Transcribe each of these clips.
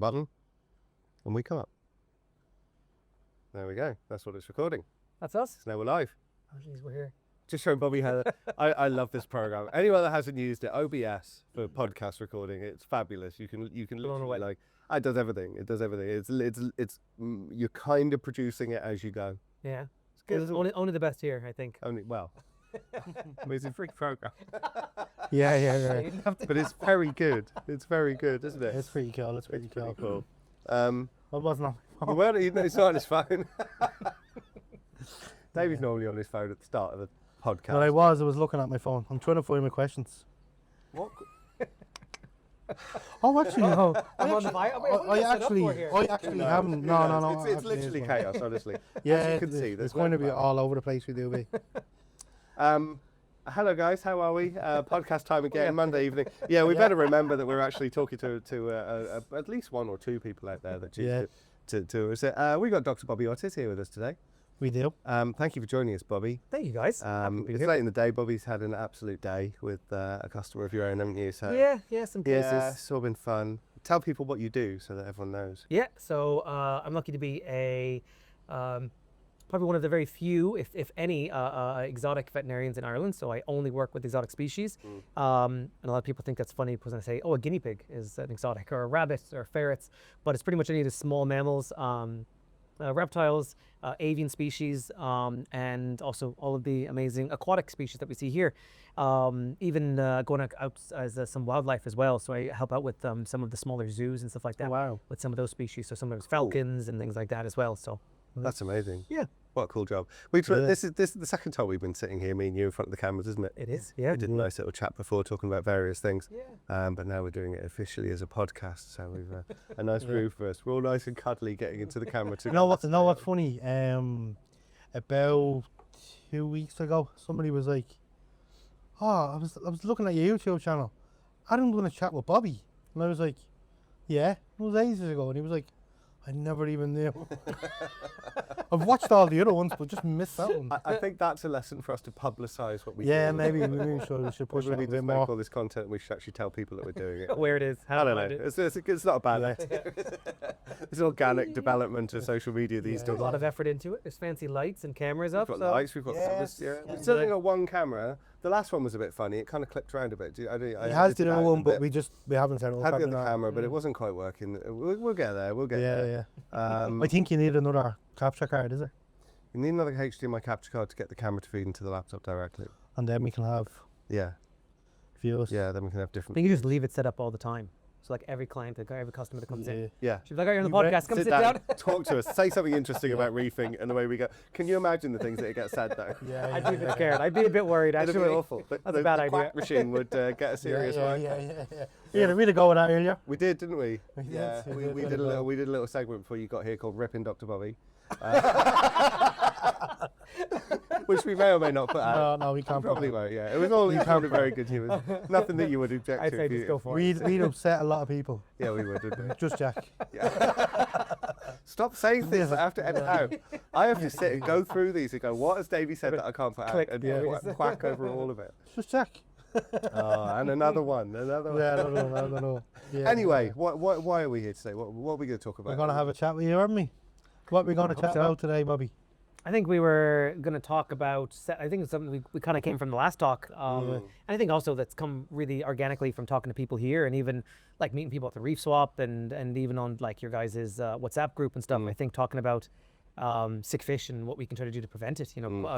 button, and we come up. There we go. That's what it's recording. That's us. So now we're live. Oh, jeez, we're here. Just showing Bobby how. I love this program. Anyone that hasn't used it, OBS for podcast recording, it's fabulous. You can literally like. It does everything. It does everything. It's you're kind of producing it as you go. Yeah. It's good. Only the best here, I think. Well. Amazing freak program. Yeah. But it's very good. It's very good, isn't it? It's pretty cool. It's pretty cool. What wasn't on my phone? Well, it's not on his phone. Davy's normally on his phone at the start of the podcast. But I was looking at my phone. I'm trying to find my questions. What? Oh, actually, no. I'm on the I actually haven't. No. It's literally chaos, honestly. Yeah, as you can see, it's going to be all over the place. We do be. Hello guys, how are we? Podcast time again, Monday evening. Yeah, we better remember that we're actually talking to at least one or two people out there that choose to us. We got Dr. Bobby Ortiz here with us today. We do. Thank you for joining us, Bobby. Thank you, guys. It's late in the day. Bobby's had an absolute day with a customer of your own, haven't you? So Yeah, some cases. yeah, it's all been fun. Tell people what you do so that everyone knows. Yeah, so I'm lucky to be probably one of the very few, if any, exotic veterinarians in Ireland. So I only work with exotic species. And a lot of people think that's funny because I say, oh, a guinea pig is an exotic, or a rabbit, or ferrets. But it's pretty much any of the small mammals, reptiles, avian species, and also all of the amazing aquatic species that we see here. Even going out as some wildlife as well. So I help out with some of the smaller zoos and stuff like that. Oh, wow. With some of those species. So some of those falcons and things like that as well. So That's amazing. Yeah. What a cool job. This is the second time we've been sitting here, me and you, in front of the cameras, isn't it? it is. Yeah. We did a nice little chat before talking about various things. Yeah. But now we're doing it officially as a podcast, so we've a nice roof for us. We're all nice and cuddly getting into the camera too. You know what's funny? About 2 weeks ago, somebody was like, "Oh, I was looking at your YouTube channel. I'm going to chat with Bobby," and I was like, "Yeah." It was ages ago, and he was like, "I never even knew." I've watched all the other ones, but just missed that one. I think that's a lesson for us to publicise what we Yeah, do. maybe we should push it a bit more. all this content. We should actually tell people that we're doing it. Where it is. How I don't to know. find it. It's not a bad idea. It's organic development of social media these There's days. a lot of effort into it. There's fancy lights and cameras up. We've got lights, we've got we've still only got one camera. The last one was a bit funny. It kind of clipped around a bit. He has the other one, but we haven't set it up. Had the other camera, but it wasn't quite working. We'll get there. We'll get there. Yeah. I think you need another capture card, is it? You need another HDMI capture card to get the camera to feed into the laptop directly. And then we can have views. Yeah, then we can have different. You can just leave it set up all the time. So like every client, every customer that comes in. Yeah. She's like, "Oh, you're on the podcast. Come sit down." Talk to us. Say something interesting about reefing, and away we go. Can you imagine the things that get said though? I'd be a bit scared. I'd be a bit worried. It'd Actually, be awful. That's a bad the idea. quack machine would get a serious one. Yeah, we had a go with that earlier. We did, didn't we? We did. Yeah, We we did did a very little well. segment before you got here called Ripping Dr. Bobby. Which we may or may not put out. No, we can't. Probably won't, yeah. It was all sounded very good humour. Nothing that you would object I'd to. say if just you- go for it. We'd upset a lot of people. Yeah, we would, didn't we? Just Jack. Stop saying things that I have to edit out. I have to sit and go through these and go, what has Davey said that I can't put Click. out? And Yeah. quack over all of it. Just Jack. Oh, and another one. Yeah, I don't know. Yeah, Anyway, why are we here today? What are we going to talk about? we're going to have a chat with you, aren't we? What are we going to chat about today, Bobby? I think we were going to talk about, I think it's something we kind of came from the last talk. And I think also that's come really organically from talking to people here, and even like meeting people at the Reef Swap, and even on like your guys' WhatsApp group and stuff. I think talking about sick fish and what we can try to do to prevent it,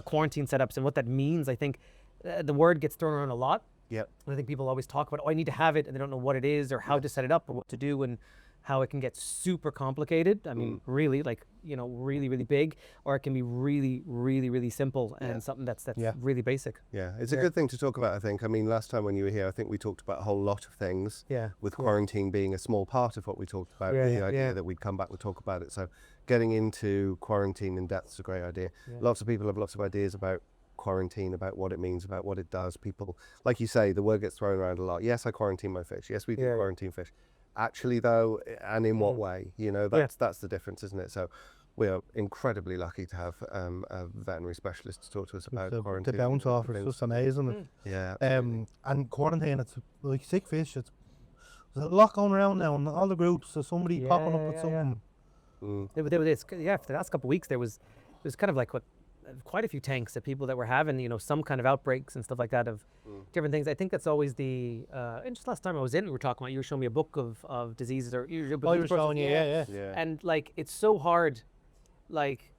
quarantine setups and what that means. I think the word gets thrown around a lot. Yep. And I think people always talk about, I need to have it, and they don't know what it is or how to set it up or what to do, and how it can get super complicated. I mean, really, like, really, really big, or it can be really, really, really simple and something that's really basic. Yeah, it's a good thing to talk about, I think. I mean, last time when you were here, I think we talked about a whole lot of things, with quarantine being a small part of what we talked about, the idea that we'd come back and talk about it. So getting into quarantine in depth is a great idea. Lots of people have lots of ideas about quarantine, about what it means, about what it does. People, like you say, the word gets thrown around a lot. Yes, I quarantine my fish. Yes, we do quarantine fish. Actually, though, and in what way? That's the difference, isn't it? So we are incredibly lucky to have a veterinary specialist to talk to us about quarantine. The bounce off is just amazing. Yeah. And quarantine, it's like sick fish. It's there's a lot going around now in all the groups. So somebody popping up with something. For the last couple of weeks, there was kind of like quite a few tanks of people that were having, some kind of outbreaks and stuff like that of different things. I think that's always and just last time I was in, we were talking about, you were showing me a book of diseases or I was showing you, yeah. And like, it's so hard, like,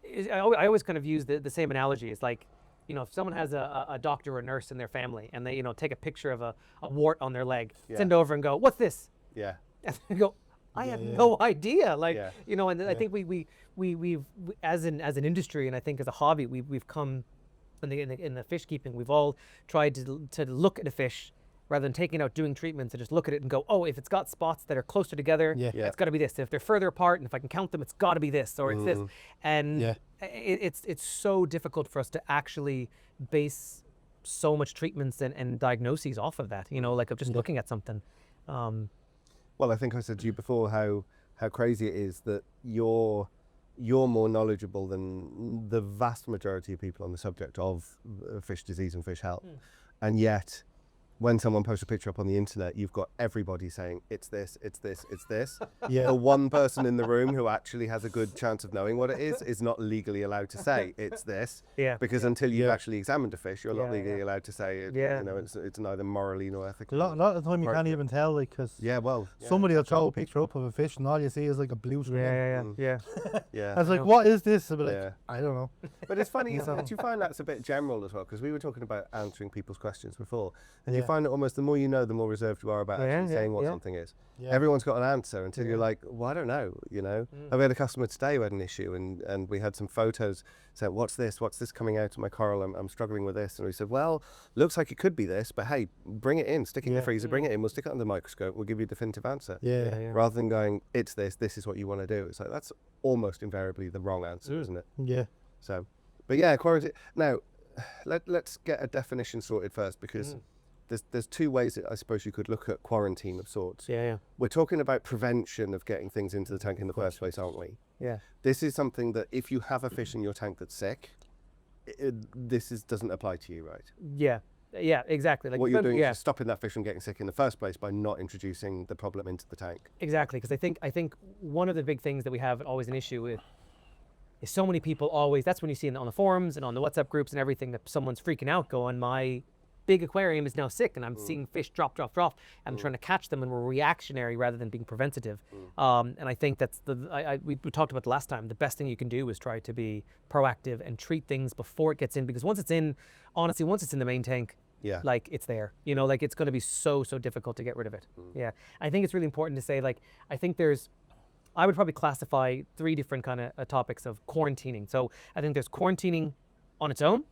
I always kind of use the same analogy. It's like, if someone has a doctor or a nurse in their family and they, take a picture of a wart on their leg, send over and go, what's this? Yeah. And they go, I have no idea. Like, and I think we've as an industry, and I think as a hobby, we've come in the fish keeping, we've all tried to look at a fish rather than taking it out, doing treatments, and just look at it and go, oh, if it's got spots that are closer together, it's got to be this. If they're further apart, and if I can count them, it's got to be this, or it's this. And it's so difficult for us to actually base so much treatments and diagnoses off of that, like of just looking at something. Well, I think I said to you before how crazy it is that you're more knowledgeable than the vast majority of people on the subject of fish disease and fish health. And yet, when someone posts a picture up on the internet, you've got everybody saying, it's this, it's this, it's this. The one person in the room who actually has a good chance of knowing what it is not legally allowed to say, it's this. Because until you've actually examined a fish, you're not legally allowed to say it. It's neither morally nor ethically. A lot of the time you can't even tell, like, because somebody will throw a picture up of a fish and all you see is like a blue screen. Yeah. I was like, what is this? I'll be like, I don't know. But it's funny, do you find that's a bit general as well? Because we were talking about answering people's questions before, and you find that almost the more you know, the more reserved you are about actually saying what something is. Everyone's got an answer until you're like, well, I don't know, I've had a customer today who had an issue, and we had some photos saying, what's this coming out of my coral, I'm struggling with this, and we said, well, looks like it could be this, but hey, bring it in, stick it in the freezer, bring it in, we'll stick it under the microscope, we'll give you a definitive answer. Rather than going, it's this is what you want to do. It's like, that's almost invariably the wrong answer, isn't it? So, but quarantine. Now, let's get a definition sorted first, because there's two ways that I suppose you could look at quarantine of sorts. We're talking about prevention of getting things into the tank in the first place, aren't we? This is something that if you have a fish in your tank that's sick, doesn't apply to you, right? Yeah, exactly. Like what you're doing is stopping that fish from getting sick in the first place by not introducing the problem into the tank. Exactly, because I think one of the big things that we have always an issue with is so many people always, that's when you see on the forums and on the WhatsApp groups and everything, that someone's freaking out going, my big aquarium is now sick and I'm seeing fish drop. I'm trying to catch them, and we're reactionary rather than being preventative. And I think that's we talked about the last time, the best thing you can do is try to be proactive and treat things before it gets in, because once it's in the main tank, like it's there, like it's going to be so difficult to get rid of it. I think it's really important to say, like, I would probably classify 3 different kind of topics of quarantining. So I think there's quarantining on its own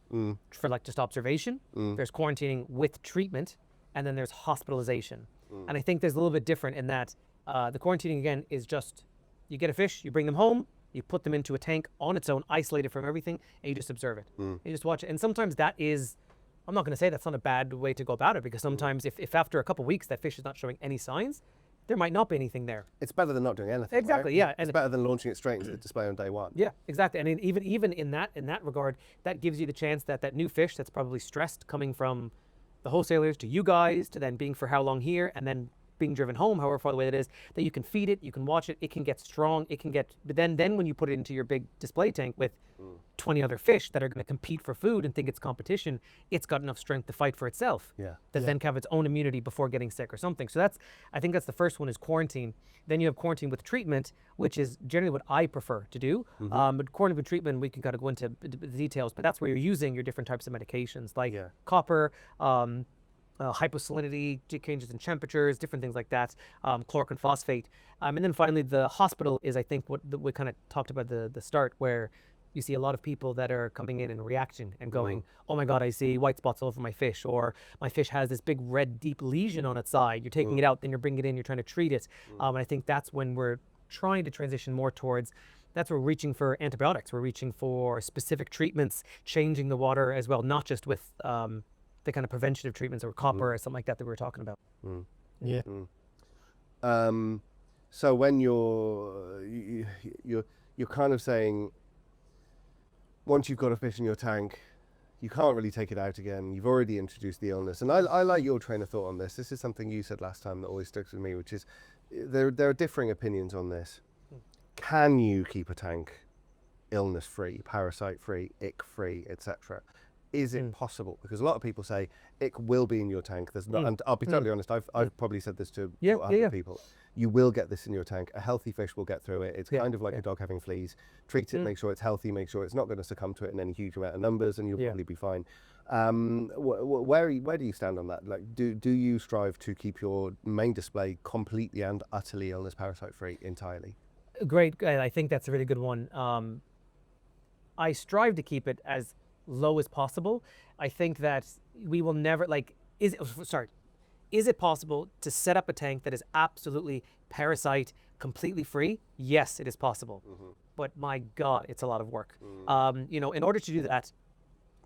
for like just observation. There's quarantining with treatment, and then there's hospitalization. And I think there's a little bit different in that the quarantining, again, is just you get a fish, you bring them home, you put them into a tank on its own, isolated from everything, and you just observe it. You just watch it. And sometimes that is, I'm not going to say that's not a bad way to go about it, because sometimes if after a couple of weeks that fish is not showing any signs, there might not be anything there. It's better than not doing anything. Exactly, right? yeah. It's better than launching it straight into the display on day one. Yeah, exactly. And even in that regard, that gives you the chance that new fish that's probably stressed coming from the wholesalers to you guys, to then being for how long here, and then being driven home, however far away it is, that you can feed it, you can watch it, it can get strong, but then when you put it into your big display tank with 20 other fish that are going to compete for food and think it's competition, it's got enough strength to fight for itself. Then can have its own immunity before getting sick or something. So I think that's the first one, is quarantine. Then you have quarantine with treatment, which is generally what I prefer to do. But quarantine with treatment, we can kind of go into the details, but that's where you're using your different types of medications, like copper, hyposalinity, changes in temperatures, different things like that, chloroquine phosphate. And then finally, the hospital is, I think, what we kind of talked about the start, where you see a lot of people that are coming in and reacting and going, oh my God, I see white spots all over my fish, or my fish has this big red deep lesion on its side. You're taking it out, then you're bringing it in, you're trying to treat it. And I think that's when we're trying to transition more towards, that's where we're reaching for antibiotics. We're reaching for specific treatments, changing the water as well, not just with the kind of preventative treatments or copper or something like that we were talking about. So when you're kind of saying, once you've got a fish in your tank, you can't really take it out again. You've already introduced the illness. And I like your train of thought on this. This is something you said last time that always sticks with me, which is there are differing opinions on this. Can you keep a tank illness-free, parasite-free, ick-free, etc.? Is it possible? Because a lot of people say ick will be in your tank. There's not, and I'll be totally honest, I've probably said this to other people. You will get this in your tank. A healthy fish will get through it. It's kind of like a dog having fleas. Treat it, make sure it's healthy, make sure it's not going to succumb to it in any huge amount of numbers, and you'll probably be fine. Where do you stand on that? Like, do you strive to keep your main display completely and utterly illness parasite free entirely? Great. I think that's a really good one. I strive to keep it as low as possible. I think that we will never is it possible to set up a tank that is absolutely parasite completely free? Yes, it is possible. But my God, it's a lot of work. In order to do that,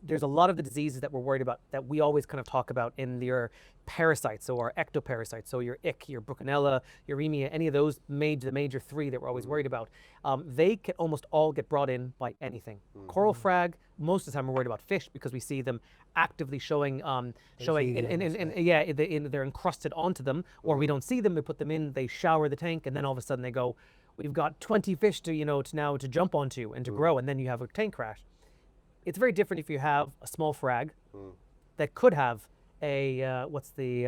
there's a lot of the diseases that we're worried about that we always kind of talk about in your parasites, so our ectoparasites, so your ick, your Bruchinella, uremia, any of those the major three that we're always worried about, they can almost all get brought in by anything. Coral frag, most of the time we're worried about fish because we see them actively showing, they're encrusted onto them, or we don't see them, we put them in, they shower the tank, and then all of a sudden they go, we've got 20 fish to jump onto and to grow, and then you have a tank crash. It's very different if you have a small frag that could have a the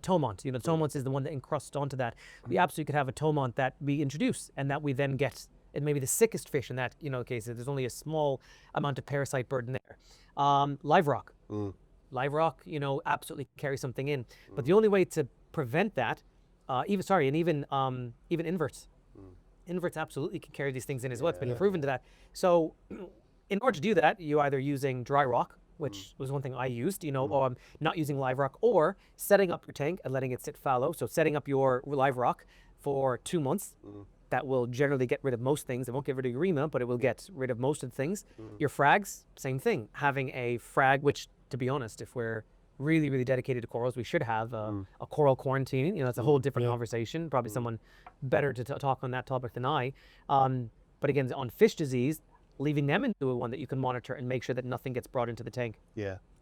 tomont. The tomont is the one that encrusts onto that. We absolutely could have a tomont that we introduce and that we then get, and maybe the sickest fish in that case. There's only a small amount of parasite burden there. Live rock, absolutely carry something in. But the only way to prevent that, even inverts. Inverts absolutely can carry these things in as well. It's been proven to that. So in order to do that, you either using dry rock, which was one thing I used, or I'm not using live rock, or setting up your tank and letting it sit fallow. So setting up your live rock for 2 months, that will generally get rid of most things. It won't get rid of uremia, but it will get rid of most of the things. Your frags, same thing. Having a frag, which, to be honest, if we're really, really dedicated to corals, we should have a coral quarantine. That's a whole different conversation. Probably someone better to talk on that topic than I. But again, on fish disease, leaving them into one that you can monitor and make sure that nothing gets brought into the tank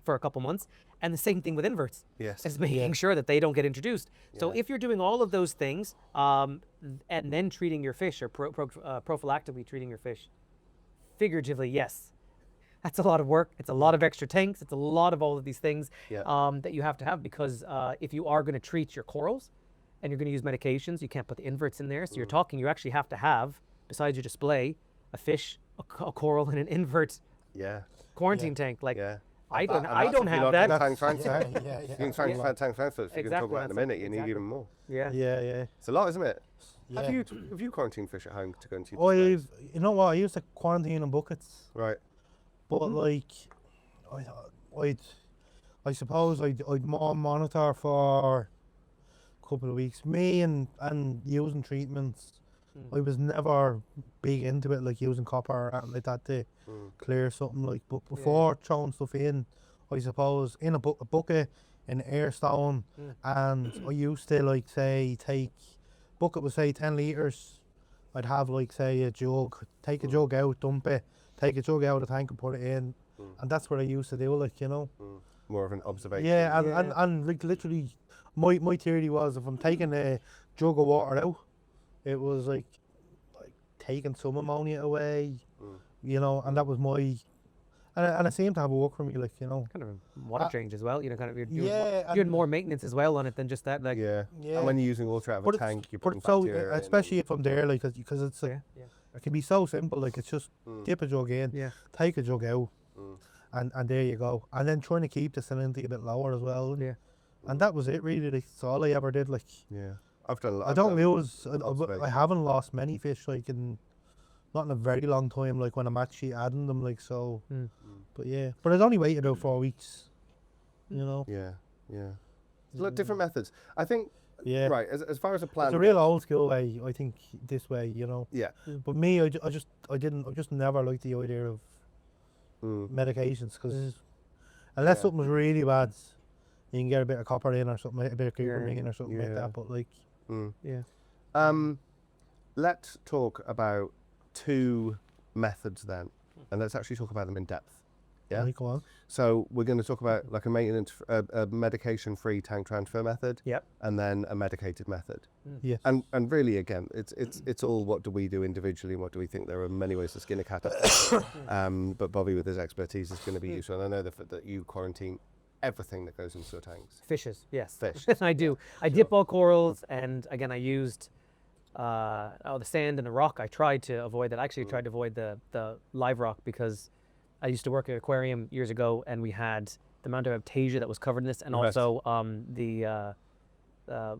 for a couple months. And the same thing with inverts. Is making sure that they don't get introduced. So if you're doing all of those things and then treating your fish or prophylactically treating your fish, figuratively, yes, that's a lot of work. It's a lot of extra tanks. It's a lot of all of these things that you have to have, because if you are going to treat your corals and you're going to use medications, you can't put the inverts in there. So you actually have to have, besides your display, a fish, a coral, and an invert quarantine tank. I don't have that. Tank transfer. You can tank transfer. You can talk about it in a minute. You need even more. Yeah. It's a lot, isn't it? Yeah. Have you quarantined fish at home to go into? You know what? I used to quarantine in buckets. Right. But I suppose I'd more monitor for a couple of weeks. Me and using treatments. I was never big into it, like using copper or anything like that to clear something. But before throwing stuff in, I suppose in a bucket in air stone, and I used to take bucket was say 10 litres. I'd have say a jug, take a jug out, dump it, take a jug out of the tank and put it in, and that's what I used to do. More of an observation. And literally, my theory was if I'm taking a jug of water out, it was like taking some ammonia away, and that was my, and it seemed to have a work for me, kind of a water change as well. You're doing more maintenance as well on it than just that. And when you're using water out of a tank, you're putting bacteria especially if I'm there, because it's it can be so simple. It's just dip a jug in, take a jug out, and there you go. And then trying to keep the salinity a bit lower as well. And that was it really. That's all I ever did. I've done a lot. I haven't lost many fish not in a very long time. When I'm actually adding them, But I'd only waited about 4 weeks. Yeah. Look, different methods. I think. Yeah. Right. As far as a plan. It's a real old school way. I think this way. Yeah. But me, I just never liked the idea of medications, because unless something's really bad, you can get a bit of copper in or something, a bit of curcumin in or something like that. But let's talk about 2 methods then, and let's actually talk about them in depth. Yeah. Right, go on. So we're going to talk about like a medication-free tank transfer method. Yep. And then a medicated method. Yeah. And really, again, it's all what do we do individually and what do we think. There are many ways to skin a cat. But Bobby, with his expertise, is going to be useful. And I know that you quarantine everything that goes into your tanks. Fishes, yes. Fish. I do. I dip all corals, and again, I used the sand and the rock. I tried to avoid that. I actually tried to avoid the live rock because I used to work at an aquarium years ago, and we had the amount of aptasia that was covered in this, and also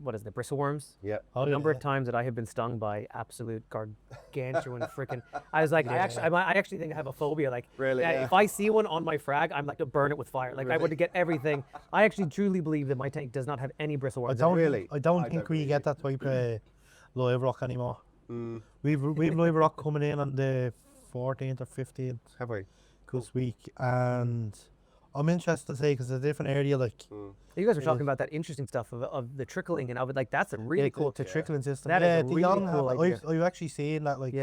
what is it, the bristleworms? Yeah. A number of times that I have been stung by absolute gargantuan freaking. I was like, I actually think I have a phobia. Like, Really? Yeah. if I see one on my frag, I'm like to burn it with fire. Like, I would get everything. I actually truly believe that my tank does not have any bristleworms. I don't think we get that type of live rock anymore. We've live rock coming in on the 14th or 15th. Have we? This week, and I'm interested to say because it's a different area. Like you guys were talking about that interesting stuff of the trickling, and I would like that's a really cool the trickling system. That is a really cool idea. I've actually seen that, like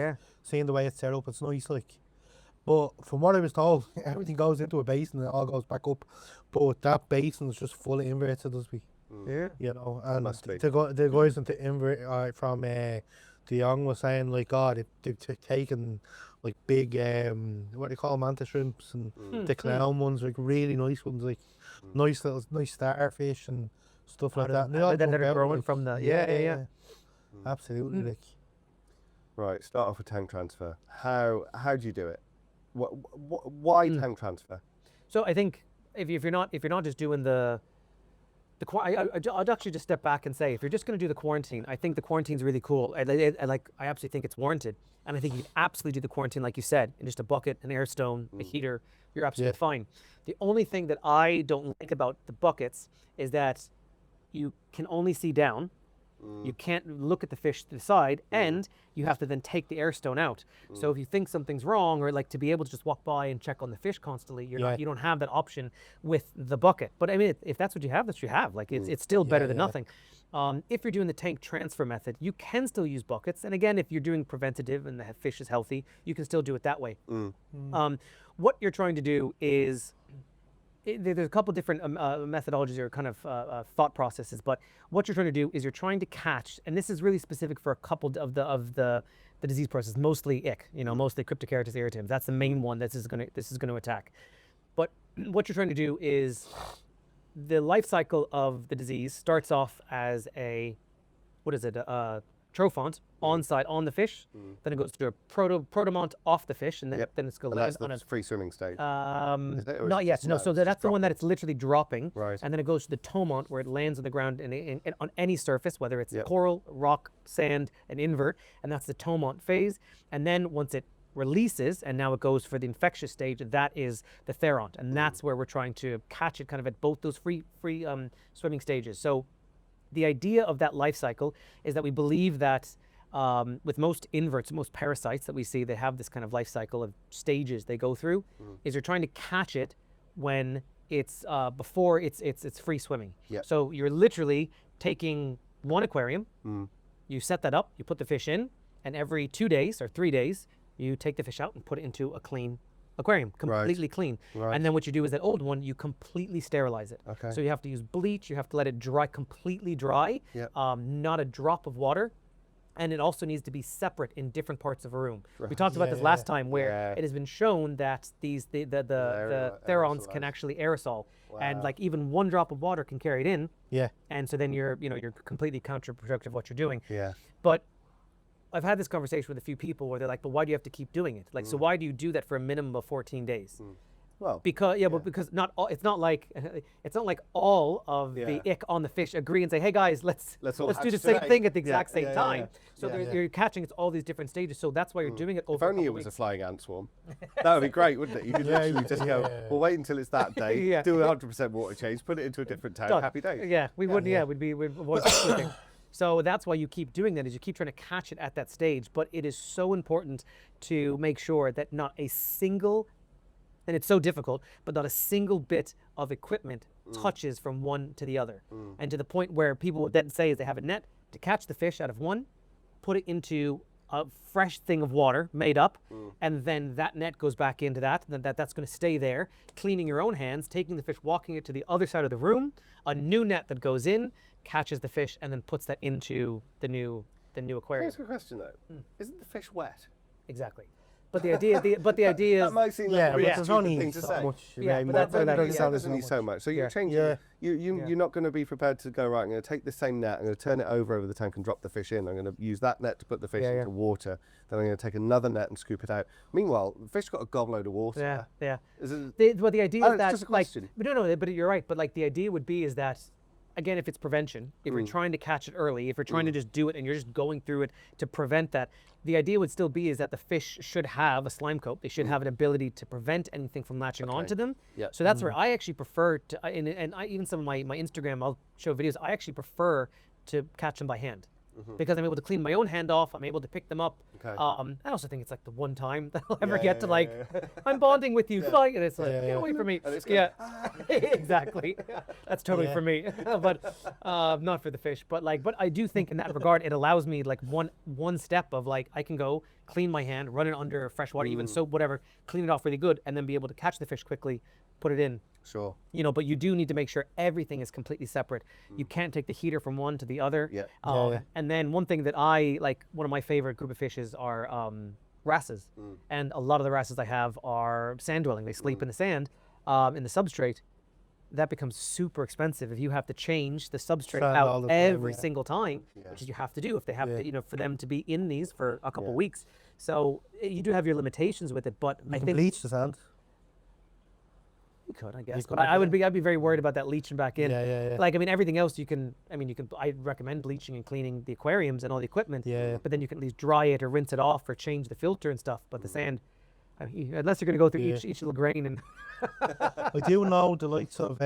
seeing the way it's set up. It's nice, like. But from what I was told, everything goes into a basin and it all goes back up. But that basin is just full of inverts. It does be. Yeah. You know, and Must be. the guys into invert from De Jong was saying like, God, they've taken like big what do you call them, mantis shrimps and the clown ones, like really nice ones, like nice starfish and stuff like that. And then they're growing from the yeah. Absolutely. Like. Right. Start off with tank transfer. How do you do it? Why tank transfer? So I think if you're not just doing I'd actually just step back and say, if you're just going to do the quarantine, I think the quarantine's really cool. I absolutely think it's warranted. And I think you can absolutely do the quarantine, like you said, in just a bucket, an air stone, a heater. You're absolutely fine. The only thing that I don't like about the buckets is that you can only see down. You can't look at the fish to the side, and you have to then take the air stone out. So if you think something's wrong, or like to be able to just walk by and check on the fish constantly, you don't have that option with the bucket. But I mean, if that's what you have, that's what you have. Like it's still better than nothing. If you're doing the tank transfer method, you can still use buckets. And again, if you're doing preventative and the fish is healthy, you can still do it that way. What you're trying to do is there's a couple different methodologies or kind of thought processes, but what you're trying to do is you're trying to catch, and this is really specific for a couple of the disease process, mostly ick, mostly Cryptocarotys irritans. This is going to attack. But what you're trying to do is the life cycle of the disease starts off as a trophont on the fish, then it goes to a protomont off the fish, and then it's going to land on a free swimming stage. Not yet. No, so that's the one that it's literally dropping, right? And then it goes to the tomont where it lands on the ground and on any surface, whether it's coral, rock, sand, an invert, and that's the tomont phase. And then once it releases, and now it goes for the infectious stage, that is the theront, and that's where we're trying to catch it kind of at both those free swimming stages. So the idea of that life cycle is that we believe that with most inverts, most parasites that we see, they have this kind of life cycle of stages they go through. Is you're trying to catch it when it's before it's free swimming. So you're literally taking one aquarium, you set that up, you put the fish in, and every 2 days or 3 days, you take the fish out and put it into a clean aquarium, completely clean. And then what you do is that old one, you completely sterilize it. So you have to use bleach, you have to let it dry, completely dry, not a drop of water. And it also needs to be separate in different parts of a room. We talked about this last time, where it has been shown that the therons can actually aerosol, and like even one drop of water can carry it in. And so then you're completely counterproductive what you're doing. But I've had this conversation with a few people where they're like, but why do you have to keep doing it? Like, so why do you do that for a minimum of 14 days? Well, because but because it's not like all of the ick on the fish agree and say, hey guys, let's do the same thing at the exact same time. So you're catching it's all these different stages. So that's why you're doing it over. If only it was a flying ant swarm, that would be great, wouldn't it? You could literally just go, we'll wait until it's that day, do 100% water change, put it into a different tank, happy days. Yeah, we would. Yeah, we'd avoid splitting. So that's why you keep doing that, is you keep trying to catch it at that stage. But it is so important to make sure that not a single, and it's so difficult, but not a single bit of equipment touches from one to the other. And to the point where people would then say is they have a net to catch the fish out of one, put it into a fresh thing of water made up, and then that net goes back into that, and then that's going to stay there, cleaning your own hands, taking the fish, walking it to the other side of the room, a new net that goes in, catches the fish, and then puts that into the new aquarium. Here's a question though. Isn't the fish wet? Exactly. But the idea is that might seem like a really stupid thing to say. but there's only so much. So you're changing. You're not going to be prepared to go, right, I'm going to take the same net, I'm going to turn it over the tank and drop the fish in. I'm going to use that net to put the fish into water. Then I'm going to take another net and scoop it out. Meanwhile, the fish got a gobload of water. Yeah. The idea is that, just a question. no, but you're right. But like the idea would be is that, again, if it's prevention, if you're trying to catch it early, if you're trying to just do it and you're just going through it to prevent that, the idea would still be is that the fish should have a slime coat. They should have an ability to prevent anything from latching onto them. Yeah. So that's where I actually prefer to, and even some of my Instagram, I'll show videos, I actually prefer to catch them by hand. Because I'm able to clean my own hand off, I'm able to pick them up. Okay. I also think it's like the one time that I'll ever get to I'm bonding with you, bye, and it's like, get away from me. Exactly. That's totally for me, but not for the fish. But I do think in that regard, it allows me like one step of like, I can go clean my hand, run it under fresh water, even soap, whatever, clean it off really good, and then be able to catch the fish quickly, put it in. Sure. But you do need to make sure everything is completely separate. You can't take the heater from one to the other. And then one thing that one of my favorite group of fishes are wrasses. And a lot of the wrasses I have are sand dwelling. They sleep in the sand, in the substrate. That becomes super expensive if you have to change the substrate out every single time, which you have to do if they have to, for them to be in these for a couple weeks. So you do have your limitations with it, but I think bleach the sand. You could, I guess, but I'd be very worried about that leaching back in. Like, I mean, everything else I recommend bleaching and cleaning the aquariums and all the equipment. But then you can at least dry it or rinse it off or change the filter and stuff. But the sand, unless you're going to go through each little grain and. I do know the likes of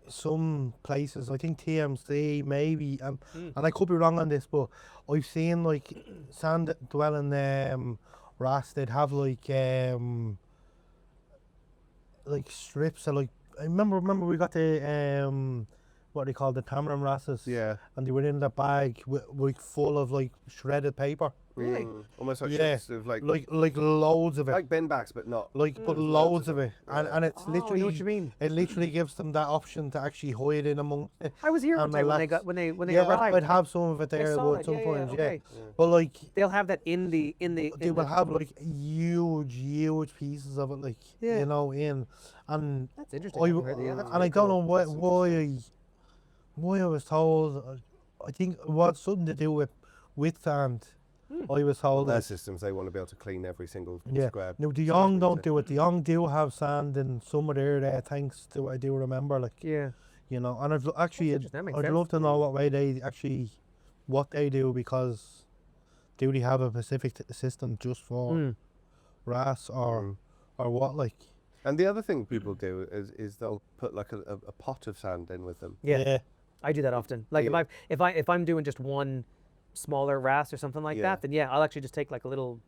some places. I think TMC maybe, and I could be wrong on this, but I've seen like sand dwelling wrasse. They'd have like strips of I remember we got the what they call the tamarin wrasses, and they were in the bag with full of like shredded paper. Really? Almost like ships of like loads of it. Like bin bags, but not. But loads of it. And it's I literally know what you mean. It literally gives them that option to actually hide in among it. I was here one day when they arrived. I'd have some of it there at some point, But like they'll have that in the they will have like huge pieces of it, and that's interesting. And I don't know why I was told. I think it was something to do with sand. I was told their systems, they want to be able to clean every single square. Now the Young don't do it. The Young do have sand in some of their tanks. I do remember, and I'd love to know what they do, because do they have a specific system just for wrasse or what And the other thing people do is they'll put like a pot of sand in with them. I do that often. Like if I'm doing just one smaller wrasse or something like that, then I'll actually just take like a little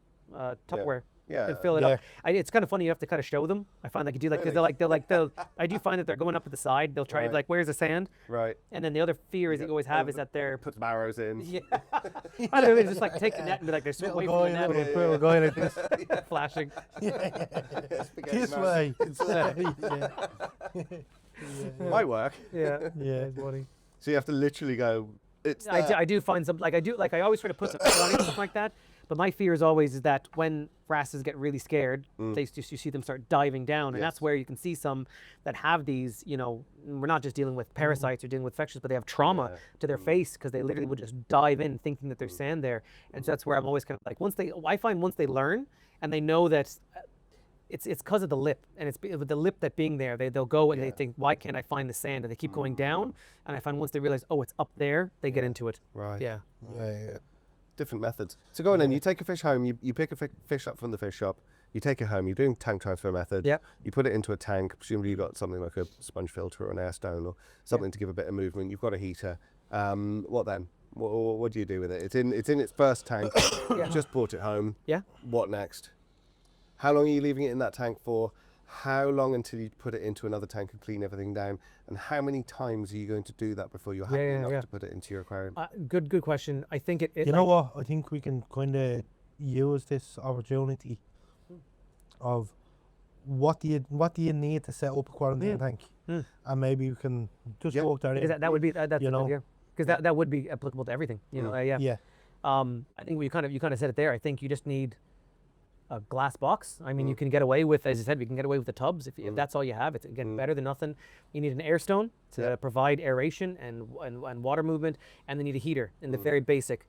Tupperware and fill it up. It's kind of funny. You have to kind of show them. I find you do because I do find that they're going up to the side. They'll try to where's the sand? Right. And then the other fear is you always have is that they're puts barrows in. I don't know. Just like take the net and be like they're so away from the net. We're going like this, flashing. This way. Might work. It's funny. So you have to literally go. I do find some I always try to put some on it, stuff like that. But my fear is always is that when wrasses get really scared, you see them start diving down, and that's where you can see some that have these. We're not just dealing with parasites or dealing with infections, but they have trauma to their face because they literally would just dive in thinking that there's sand there, and so that's where I'm always kind of like once they learn and they know that. It's because of the lip, and it's with the lip that being there, they'll go and they think, why can't I find the sand? And they keep going down, and I find once they realize, it's up there, they get into it. Right. Yeah. Different methods. So go on then, you take a fish home, you pick a fish up from the fish shop, you take it home, you're doing tank transfer method, you put it into a tank, presumably you've got something like a sponge filter or an air stone or something to give a bit of movement, you've got a heater. What then? What do you do with it? It's in its first tank, you just brought it home. Yeah. What next? How long are you leaving it in that tank for? how long until you put it into another tank and clean everything down, and how many times are you going to do that before you're happy enough to put it into your aquarium? Good question. I think it you know what? I think we can kind of use this opportunity of what do you need to set up a quarantine tank, and maybe we can just walk that in. That would be that's you know, because that would be applicable to everything. You know, I think you kind of said it there. I think you just need a glass box. I mean, you can get away with, as you said, we can get away with the tubs if that's all you have. It's again better than nothing. You need an air stone to provide aeration and water movement, and then you need a heater in the very basic.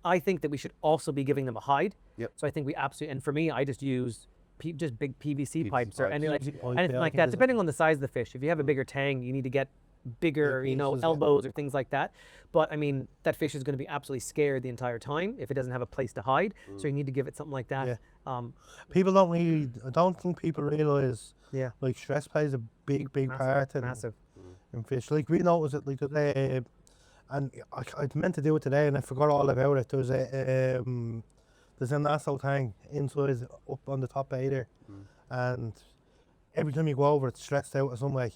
I think that we should also be giving them a hide. So I think we absolutely, and for me, I just use just big PVC pipes or anything like that, depending on the size of the fish. If you have a bigger tang, you need to get bigger, you know, elbows or things like that. But I mean, that fish is going to be absolutely scared the entire time if it doesn't have a place to hide. So you need to give it something like that. People don't really, I don't think people realize, like stress plays a big part in fish. Like we noticed it like today, and I meant to do it today and I forgot all about it. There's an asshole tank inside up on the top either, and every time you go over it's stressed out or something.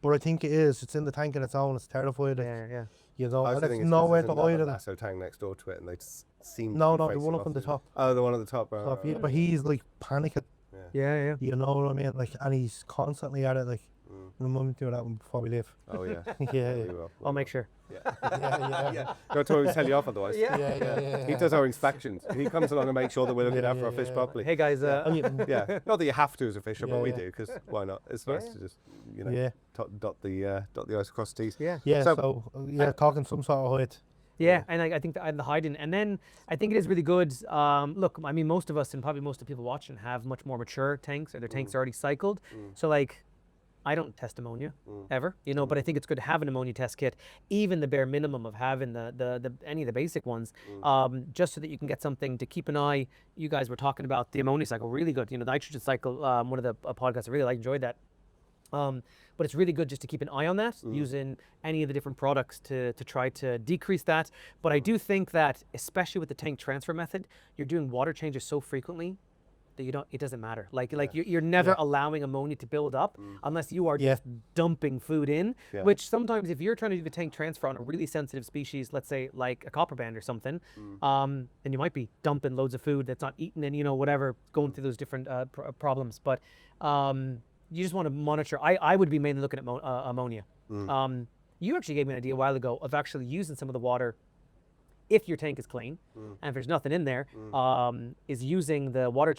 But I think it's in the tank on its own. It's terrified. You know, and it's nowhere to hide it. So tank next door to it, and they just seem the one up on the top. Oh, the one at the top. Right. But he's like panicking. You know what I mean? Like, and he's constantly at it. Like, we might do that one before we leave. Oh yeah. We will. I'll make sure. Don't tell you off otherwise. He does our inspections. He comes along and makes sure that we're looking after our fish properly. Hey guys. Not that you have to as a fisher, but we do, because why not? It's nice to just dot the i's across the t's. So talking some sort of height. And I think the hiding, and then I think it is really good. Look, I mean, most of us and probably most of the people watching have much more mature tanks, or their tanks are already cycled. So like, I don't test ammonia ever, you know, but I think it's good to have an ammonia test kit, even the bare minimum of having any of the basic ones, just so that you can get something to keep an eye. You guys were talking about the ammonia cycle, really good. You know, the nitrogen cycle, one of the podcasts I really enjoyed that. But it's really good just to keep an eye on that, using any of the different products to try to decrease that. But I do think that, especially with the tank transfer method, you're doing water changes so frequently that it doesn't matter. Like you're never allowing ammonia to build up unless you are just dumping food in, which sometimes if you're trying to do the tank transfer on a really sensitive species, let's say like a copper band or something, then you might be dumping loads of food that's not eaten and, you know, whatever, going through those different problems. But you just want to monitor. I would be mainly looking at ammonia. You actually gave me an idea a while ago of actually using some of the water, if your tank is clean and if there's nothing in there, is using the water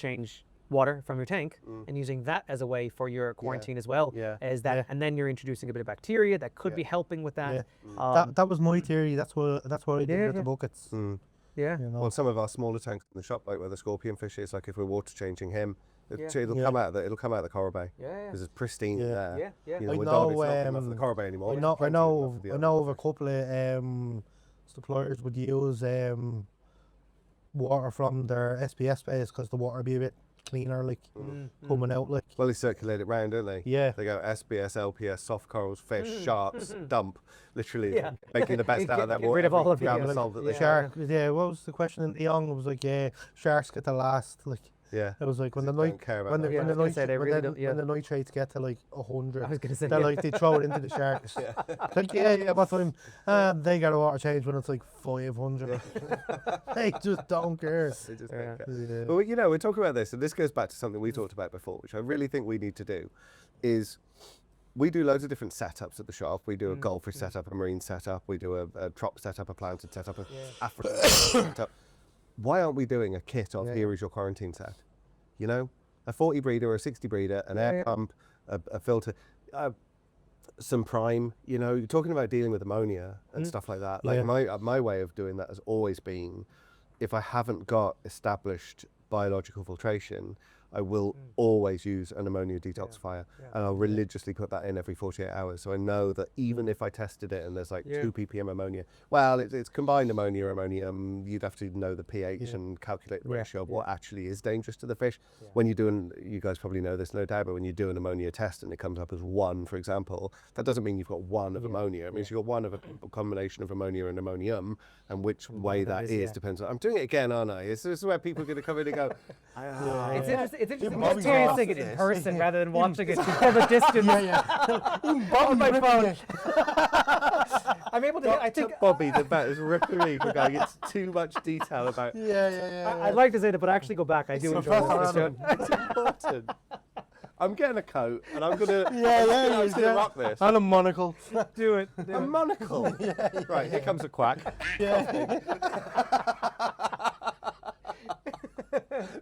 from your tank and using that as a way for your quarantine as well. As that, and then you're introducing a bit of bacteria that could be helping with that. That was my theory. That's what I did with the buckets. You know. Well, some of our smaller tanks in the shop, like where the scorpion fish is, like if we're water changing him, it'll come out of the coral bay. Because it's pristine there. You know, it's not enough for the coral bay anymore. I know of a couple of suppliers would use water from their SPS bays because the water would be a bit cleaner, like coming out, like. Well, they circulate it round, don't they? They go SBS, LPS, soft corals, fish, sharks, dump, literally making the best out of that water. Get rid of all of it. Shark. What was the question in the young? It was like, sharks get the last, like. It was like when the nitrates get to like 100, I was gonna say, they throw it into the sharks. Like, but they get a water change when it's like 500. They just don't care. Well, you know, we're talking about this, and this goes back to something we talked about before, which I really think we need to do, is we do loads of different setups at the shop. We do a goldfish setup, a marine setup, we do a trop setup, a planted setup, an African setup. Why aren't we doing a kit of here is your quarantine set? You know, a 40 breeder or a 60 breeder, an air pump, a filter, some prime. You know, you're talking about dealing with ammonia and stuff like that. Like my way of doing that has always been, if I haven't got established biological filtration, I will always use an ammonia detoxifier, and I'll religiously put that in every 48 hours. So I know that even if I tested it and there's like 2 ppm ammonia, well, it's combined ammonia, ammonium, you'd have to know the pH and calculate the ratio of what actually is dangerous to the fish. When you're doing, you guys probably know this, no doubt, but when you do an ammonia test and it comes up as 1, for example, that doesn't mean you've got 1 of ammonia. It means you've got 1 of a combination of ammonia and ammonium, and which way that is depends on. I'm doing it again, aren't I? This is where people are going to come in and go, it's interesting Bobby's experiencing it in person rather than watching it from a distance. On my phone. I'm able to. I think Bobby, the vet, is ripping me for going into too much detail about. I'd like to say that, but actually go back. I do enjoy it. It's important. I'm getting a coat, and I'm gonna. I'm gonna rock this. And a monocle. Do it. A monocle. Right, here comes a quack.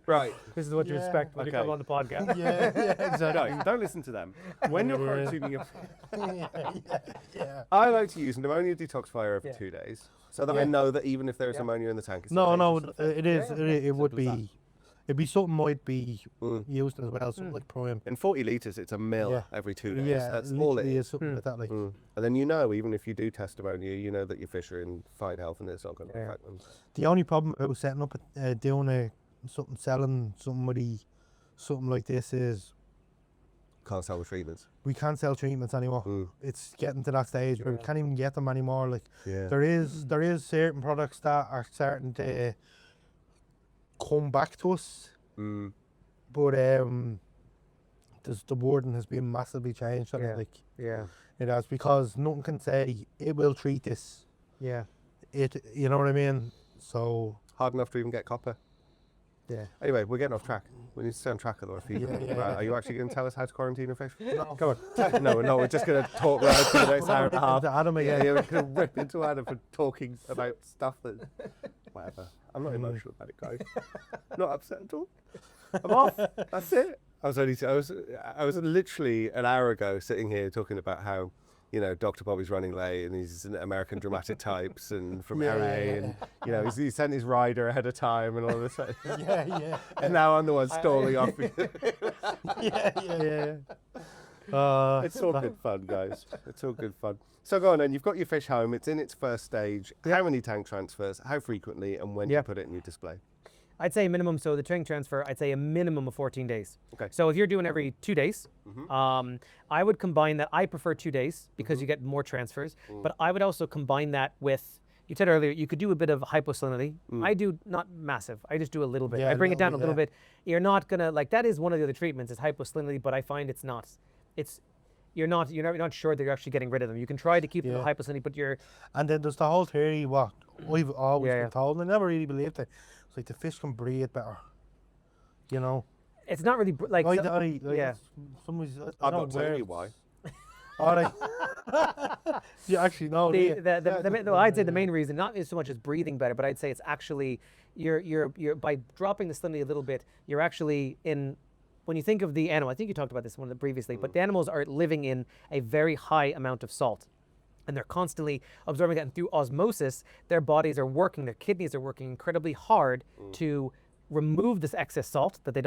Right. This is what you expect when you come on the podcast. Exactly. No, don't listen to them. When you're quarantining your I like to use an ammonia detoxifier every 2 days, so that I know that even if there is ammonia in the tank, it's it would be. It'd be something might be used as well, something like Prime. In 40 litres, it's a mil every 2 days. Yeah, That's all it is. Something like that. Like. And then even if you do test ammonia, you know that your fish are in fine health and it's not going to affect them. The only problem about setting up, selling something like this is Can't sell the treatments. we can't sell treatments anymore. It's getting to that stage where we can't even get them anymore. Like there is certain products that are starting to come back to us, but the wording has been massively changed on it. Like it has, because nothing can say it will treat this. You know what I mean? So hard enough to even get copper. Anyway, we're getting off track. We need to stay on track of our feet. Are you actually going to tell us how to quarantine a fish? No. Come on. No, we're just going to talk right for the next hour and a half. Adam again. We're going to rip into Adam for talking about stuff that, whatever. I'm not emotional about it, guys. Not upset at all. I'm off. That's it. I was literally an hour ago sitting here talking about how, Dr. Bobby's running late and he's an American dramatic types and from LA and, he sent his rider ahead of time and all this. And now I'm the one stalling off. It's all good fun, guys. It's all good fun. So go on then, you've got your fish home, it's in its first stage. How many tank transfers, how frequently, and when do you put it in your display? I'd say a minimum, so the tank transfer, I'd say a minimum of 14 days. Okay. So if you're doing every 2 days, I would combine that. I prefer 2 days because you get more transfers, but I would also combine that with, you said earlier, you could do a bit of hyposalinity. I do not massive, I just do a little bit. I bring it down a little bit. You're not gonna, that is one of the other treatments is hyposalinity, but I find it's not. You're not sure that you're actually getting rid of them. You can try to keep the hyposalinity, but you're... And then there's the whole theory, what I've always been told, and I never really believed it. It's like the fish can breathe better, It's not really, I'm not telling you why. You actually know. I'd say the main reason, not so much as breathing better, but I'd say it's actually, you're by dropping the salinity a little bit, you're actually in... When you think of the animal, I think you talked about this one previously, but the animals are living in a very high amount of salt. And they're constantly absorbing that, and through osmosis, their bodies are working, their kidneys are working incredibly hard to remove this excess salt that they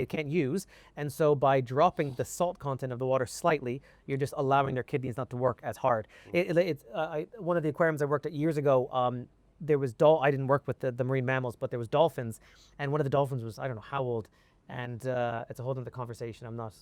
can't use. And so by dropping the salt content of the water slightly, you're just allowing their kidneys not to work as hard. One of the aquariums I worked at years ago, there was I didn't work with the marine mammals, but there was dolphins, and one of the dolphins was, I don't know how old. And it's a whole other conversation. I'm not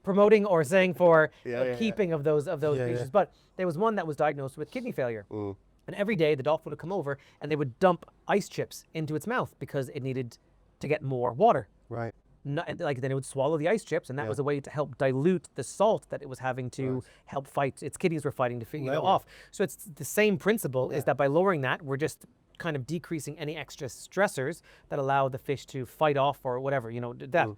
promoting or saying for keeping of those species. But there was one that was diagnosed with kidney failure. And every day the dolphin would come over and they would dump ice chips into its mouth because it needed to get more water. Right. Then it would swallow the ice chips, and that was a way to help dilute the salt that it was having to help fight. Its kidneys were fighting to figure off. So it's the same principle, is that by lowering that, we're just kind of decreasing any extra stressors that allow the fish to fight off or whatever, that.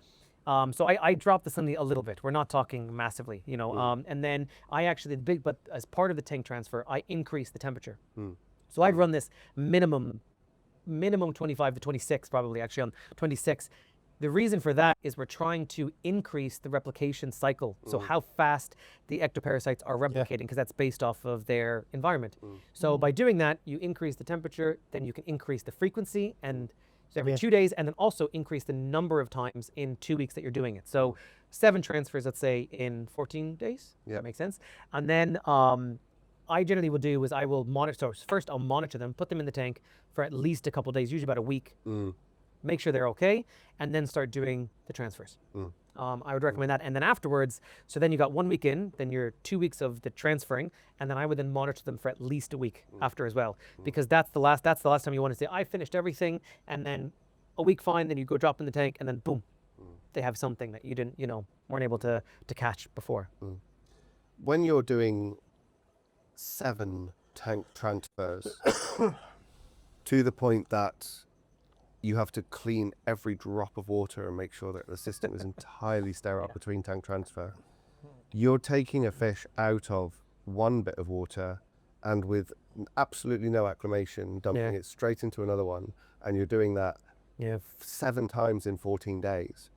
So I dropped the salinity a little bit. We're not talking massively, and then I actually, but as part of the tank transfer, I increased the temperature. So I'd run this minimum 25 to 26, probably actually on 26. The reason for that is we're trying to increase the replication cycle. So how fast the ectoparasites are replicating, because that's based off of their environment. So by doing that, you increase the temperature, then you can increase the frequency, and so every 2 days, and then also increase the number of times in 2 weeks that you're doing it. So 7 transfers, let's say, in 14 days. That makes sense. And then I generally will do is I will monitor. So first I'll monitor them, put them in the tank for at least a couple of days, usually about a week. Make sure they're okay, and then start doing the transfers. I would recommend that. And then afterwards, so then you got 1 week in, then you're 2 weeks of the transferring, and then I would then monitor them for at least a week after as well, because that's the last time you want to say, I finished everything, and then a week fine, then you go drop in the tank, and then boom, they have something that you didn't, weren't able to catch before. When you're doing 7 tank transfers to the point that you have to clean every drop of water and make sure that the system is entirely sterile between tank transfer, you're taking a fish out of one bit of water and with absolutely no acclimation, dumping it straight into another one, and you're doing that 7 times in 14 days.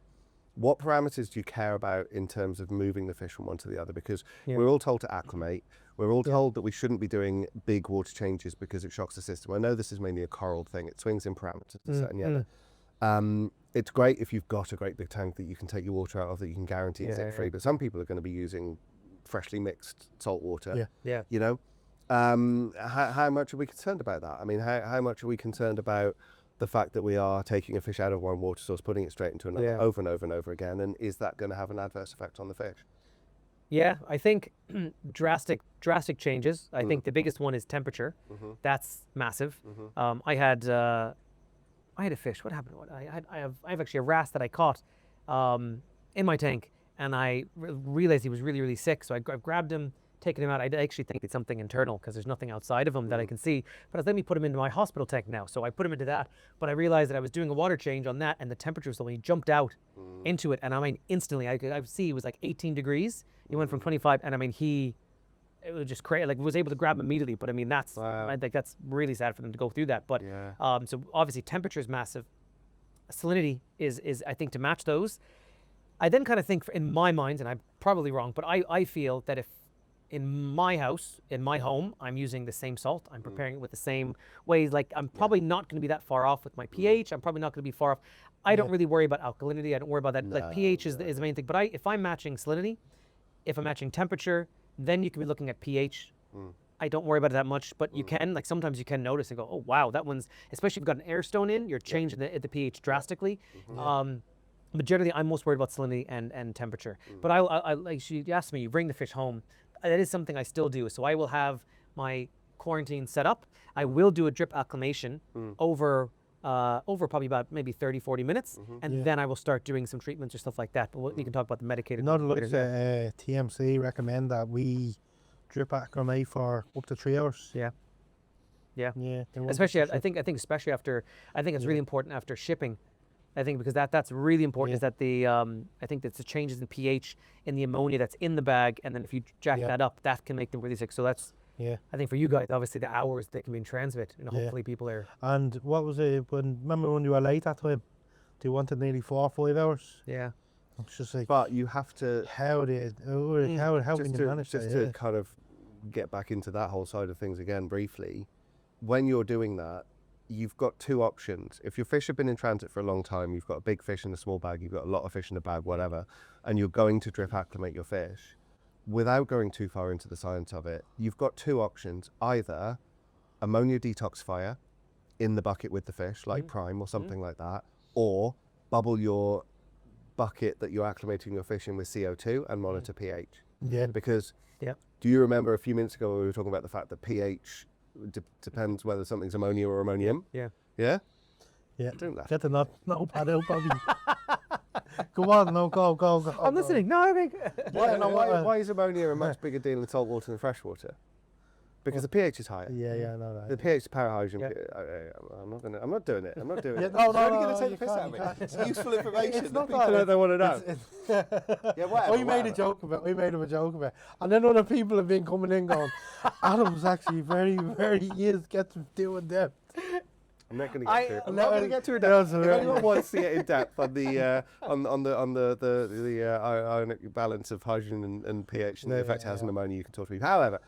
What parameters do you care about in terms of moving the fish from one to the other? Because we're all told to acclimate. We're all told that we shouldn't be doing big water changes because it shocks the system. I know this is mainly a coral thing. It swings in parameters to certain it's great if you've got a great big tank that you can take your water out of, that you can guarantee it's tick-free. But some people are going to be using freshly mixed salt water. You know, how much are we concerned about that? I mean, how much are we concerned about the fact that we are taking a fish out of one water source, putting it straight into another over and over and over again, and is that going to have an adverse effect on the fish? Yeah, I think drastic changes. I think the biggest one is temperature. That's massive. I had a fish. What happened? I have actually a wrasse that I caught in my tank, and I realized he was really, really sick. So I grabbed him, taken him out. I actually think it's something internal because there's nothing outside of him that I can see. But I was letting me put him into my hospital tank now. So I put him into that. But I realized that I was doing a water change on that, and the temperature, so when he jumped out into it, and I mean, instantly, I could see it was like 18 degrees. He went from 25, and I mean, it was just crazy. Like, was able to grab him immediately. But I mean, I think that's really sad for them to go through that. But so obviously, temperature is massive. Salinity is I think to match those. I then kind of think, in my mind, and I'm probably wrong, but I feel that if in my house, in my home, I'm using the same salt, I'm preparing it with the same ways, like I'm probably not going to be that far off with my pH. I'm probably not going to be far off. I don't really worry about alkalinity. I don't worry about that. Like pH is the main thing. But if I'm matching salinity, if I'm matching temperature, then you can be looking at pH. I don't worry about it that much, but you can, like sometimes you can notice and go, oh wow, that one's, especially if you've got an air stone in, you're changing the pH drastically. But generally, I'm most worried about salinity and temperature. But I like she asked me, you bring the fish home. That is something I still do. So I will have my quarantine set up. I will do a drip acclimation over probably about maybe 30, 40 minutes. And then I will start doing some treatments or stuff like that. But we can talk about the medicated. Not like TMC recommend that we drip acclimate for up to 3 hours. Yeah. Yeah. Especially, I think especially after, I think it's really important after shipping. I think because that's really important is that I think that's the changes in pH in the ammonia that's in the bag, and then if you jack that up, that can make them really sick. So that's I think for you guys, obviously the hours they can be in transit, and hopefully people are. And what was it? Remember when you were late that time? They wanted nearly 4 or 5 hours. Yeah. It's just like. But you have to. How can you manage that? To kind of get back into that whole side of things again briefly, when you're doing that, you've got 2 options. If your fish have been in transit for a long time, you've got a big fish in a small bag, you've got a lot of fish in a bag, whatever, and you're going to drip acclimate your fish, without going too far into the science of it, you've got 2 options. Either ammonia detoxifier in the bucket with the fish, like Prime or something like that, or bubble your bucket that you're acclimating your fish in with CO2 and monitor pH. Yeah. Because do you remember a few minutes ago we were talking about the fact that pH depends whether something's ammonia or ammonium? Yeah. Yeah? Yeah. Don't laugh. Get the notepad out, Bobby. Go on, no, go. I'm listening. No, I think. Why is ammonia a much bigger deal in salt water than fresh water? Because the pH is higher. Yeah, I know that. The pH is parahydrogen. I'm not doing it. No, you're going to take the piss out of me. It's useful information that people don't want to know. Yeah, whatever. We made a joke about it. And then other people have been coming in going, Adam's actually very, very gets doing depth. I'm not going to get to it. I'm not going to get to it. If anyone wants to get in depth on the ionic balance of hydrogen and pH and the effect it has on ammonia, you can talk to me. However,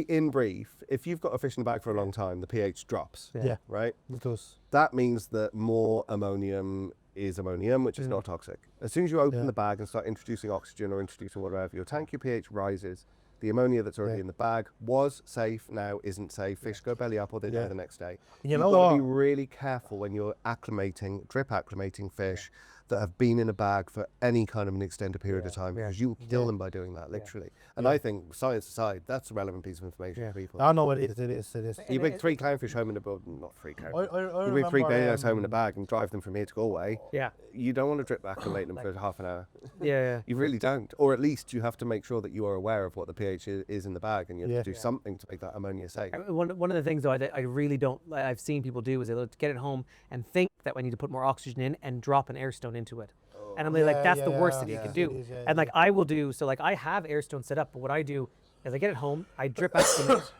in brief, if you've got a fish in the bag for a long time, the pH drops. Yeah. Right? It does. That means that more ammonium is ammonium, which is not toxic. As soon as you open the bag and start introducing oxygen or introducing whatever, your tank, your pH rises. The ammonia that's already in the bag was safe, now isn't safe. Fish go belly up or they die the next day. You've got to be really careful when you're drip acclimating fish that have been in a bag for any kind of an extended period of time, because you kill them by doing that, literally. And I think, science aside, that's a relevant piece of information for people. I know it is. You bring 3 clownfish home in a bag, not 3 clownfish. I You bring 3 remember, bayonettes home in a bag and drive them from here to Galway. Yeah. You don't want to drip back and late them for half an hour. Yeah. You really don't. Or at least you have to make sure that you are aware of what the pH is in the bag, and you have to do something to make that ammonia safe. One of the things though I really don't, I've seen people do is they'll get it home and think that I need to put more oxygen in and drop an air stone into it. And I'm like, that's the worst that you can do. And like I will do, so like I have air stone set up, but what I do is I get it home, I drip acclimate,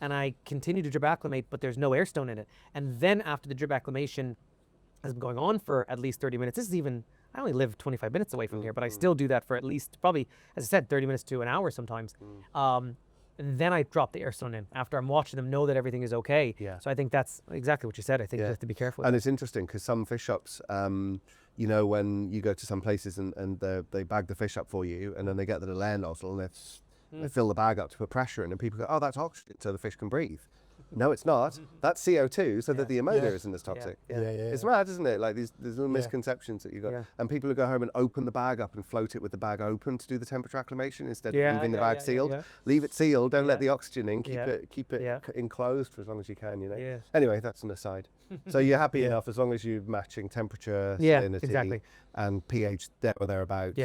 and I continue to drip acclimate, but there's no air stone in it. And then after the drip acclimation has been going on for at least 30 minutes, this is even, I only live 25 minutes away from here, but I still do that for at least probably, as I said, 30 minutes to an hour sometimes. And then I drop the air stone in after I'm watching them know that everything is okay. So I think that's exactly what you said. I think you have to be careful. And it's interesting because some fish shops, you know, when you go to some places and they bag the fish up for you, and then they get the little air nozzle and they fill the bag up to put pressure in, and people go, oh, that's oxygen so the fish can breathe. No, it's not. That's CO2 so that the ammonia isn't as toxic. It's mad, isn't it? Like there's little misconceptions that you got. And people who go home and open the bag up and float it with the bag open to do the temperature acclimation instead of leaving the bag sealed. Leave it sealed, don't let the oxygen in, keep it enclosed for as long as you can, you know. Anyway, that's an aside. So you're happy enough as long as you're matching temperature, salinity, and pH there or thereabouts.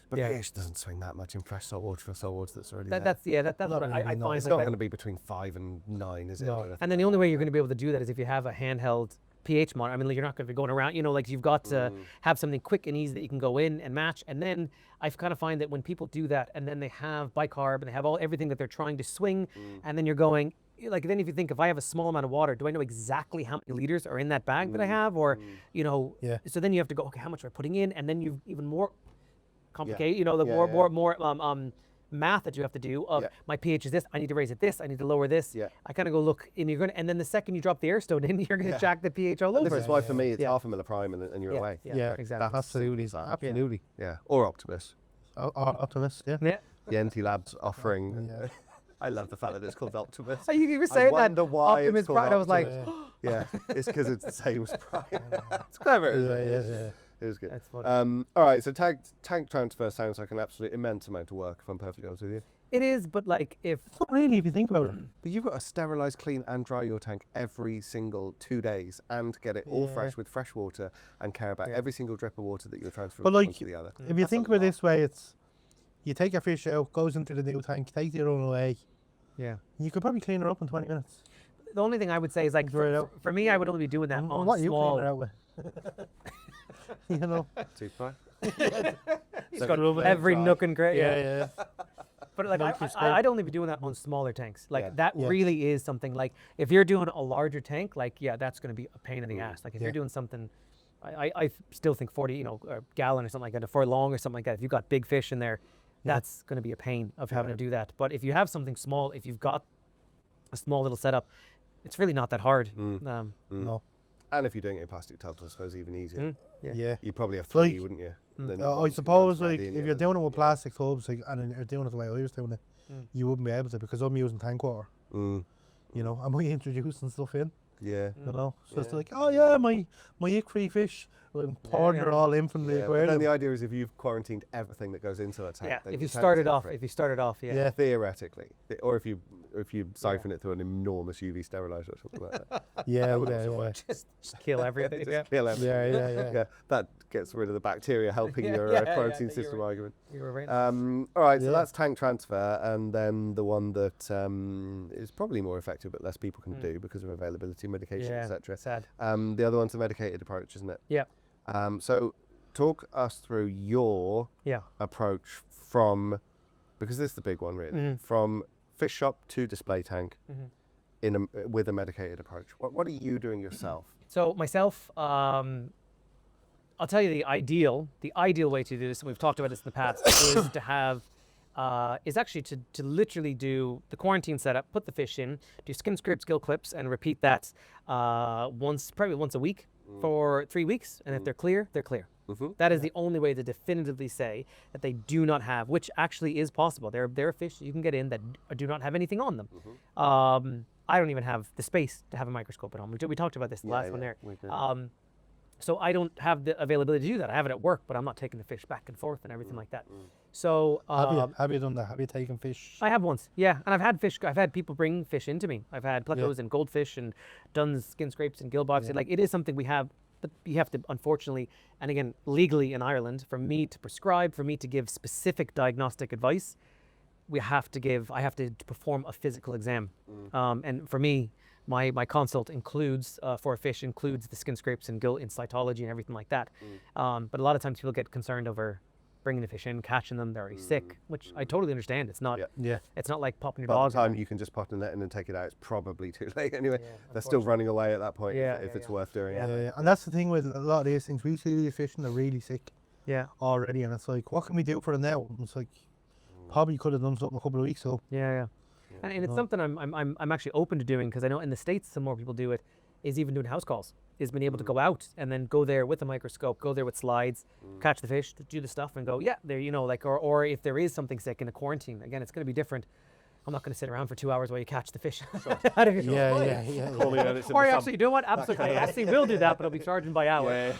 But pH doesn't swing that much in fresh salt water for salt water that's already there. That's what I find. It's not going to be between 5 and 9, is it? No. And then the only way you're going to be able to do that is if you have a handheld pH monitor. I mean, like, you're not going to be going around, you know, like you've got to have something quick and easy that you can go in and match. And then I kind of find that when people do that and then they have bicarb and they have everything that they're trying to swing, and then you're going, like, then if you think, if I have a small amount of water, do I know exactly how many liters are in that bag that I have? Or, you know, so then you have to go, okay, how much am I putting in? And then you've even more complicated, you know, the more math that you have to do of my pH is this, I need to raise it this, I need to lower this. I kind of go look, and and then the second you drop the air stone in, you're going to jack the pH all over. This is why for me it's half a milliprime and you're away. Exactly. Absolutely. Yeah. Or Optimus. Optimus, The NT Labs offering. I love the fact that it's called Optimus. You were saying that Optimus Prime, I was like, it's because it's the same as Prime. It's clever. It was good. That's funny. All right, so tank transfer sounds like an absolute immense amount of work, if I'm perfectly honest with you. It is, but like it's not really if you think about it. But you've got to sterilise, clean and dry your tank every single 2 days and get it all fresh with fresh water and care about every single drip of water that you're transferring from one to the other. If you think about it this way, it's you take your fish out, goes into the new tank, take the other one away. You could probably clean her up in 20 minutes. The only thing I would say is like for me, I would only be doing that on what small. You clean her out with? You know, toothbrush. It's got every nook and cranny. But like I'd only be doing that on smaller tanks. Like that really is something. Like if you're doing a larger tank, like that's going to be a pain in the ass. Like if you're doing something, I still think 40, you know, a gallon or something like that, a furlong or something like that. If you've got big fish in there, that's going to be a pain of having to do that. But if you have something small, if you've got a small little setup, it's really not that hard. No. And if you're doing it in plastic tubs, I suppose even easier. You probably have 3, wouldn't you? I suppose like if you're doing it with plastic tubs, like, and you're doing it the way I was doing it, you wouldn't be able to because I'm using tank water. You know, I'm introducing stuff in. You know, so it's like, oh yeah, my ick-free fish, pouring it all in from the aquarium. Then the idea is if you've quarantined everything that goes into a tank. If you started off, theoretically, or if you siphon it through an enormous UV sterilizer or something like that. Just kill everything. Kill everything. That gets rid of the bacteria, helping your quarantine system argument. You were right. All right, so that's tank transfer, and then the one that is probably more effective but less people can do because of availability, medication, etc. Sad. The other one's the medicated approach, isn't it? So talk us through your approach from, because this is the big one really, from fish shop to display tank with a medicated approach. What are you doing yourself? So myself, I'll tell you the ideal way to do this, and we've talked about this in the past, is to have, is actually to literally do the quarantine setup, put the fish in, do skin scrape, gill clips, and repeat that probably once a week for 3 weeks. And if they're clear, they're clear. That is the only way to definitively say that they do not have, which actually is possible. There are fish that you can get in that do not have anything on them. I don't even have the space to have a microscope at home. We talked about this the last one there. So I don't have the availability to do that. I have it at work, but I'm not taking the fish back and forth and everything like that. So have you done that? Have you taken fish? I have once, yeah. And I've had people bring fish into me. I've had plecos and goldfish and Dunn's skin scrapes and gill box. Like, it is something we have, but you have to, unfortunately, and again, legally in Ireland, for me to prescribe, for me to give specific diagnostic advice, I have to perform a physical exam. And for me, my consult includes, for a fish, includes the skin scrapes and gill in cytology and everything like that. But a lot of times people get concerned over bringing the fish in, catching them, they're already sick, which I totally understand. It's not, it's not like popping your By dog. the time you can just pop the net in and take it out, it's probably too late anyway. They're still running away at that point if it's worth doing. And that's the thing with a lot of these things. We see these fish and they're really sick already, and it's like, what can we do for them now? It's like, probably could have done something a couple of weeks ago. And it's something I'm actually open to doing, because I know in the States some more people do it, is even doing house calls, is being able to go out and then go there with a microscope, go there with slides, catch the fish, do the stuff and go, there, like, or if there is something sick in a quarantine, again, it's going to be different. I'm not going to sit around for 2 hours while you catch the fish out of your Or actually, you know what? Absolutely. Actually, we'll do that, but I'll be charging by hour.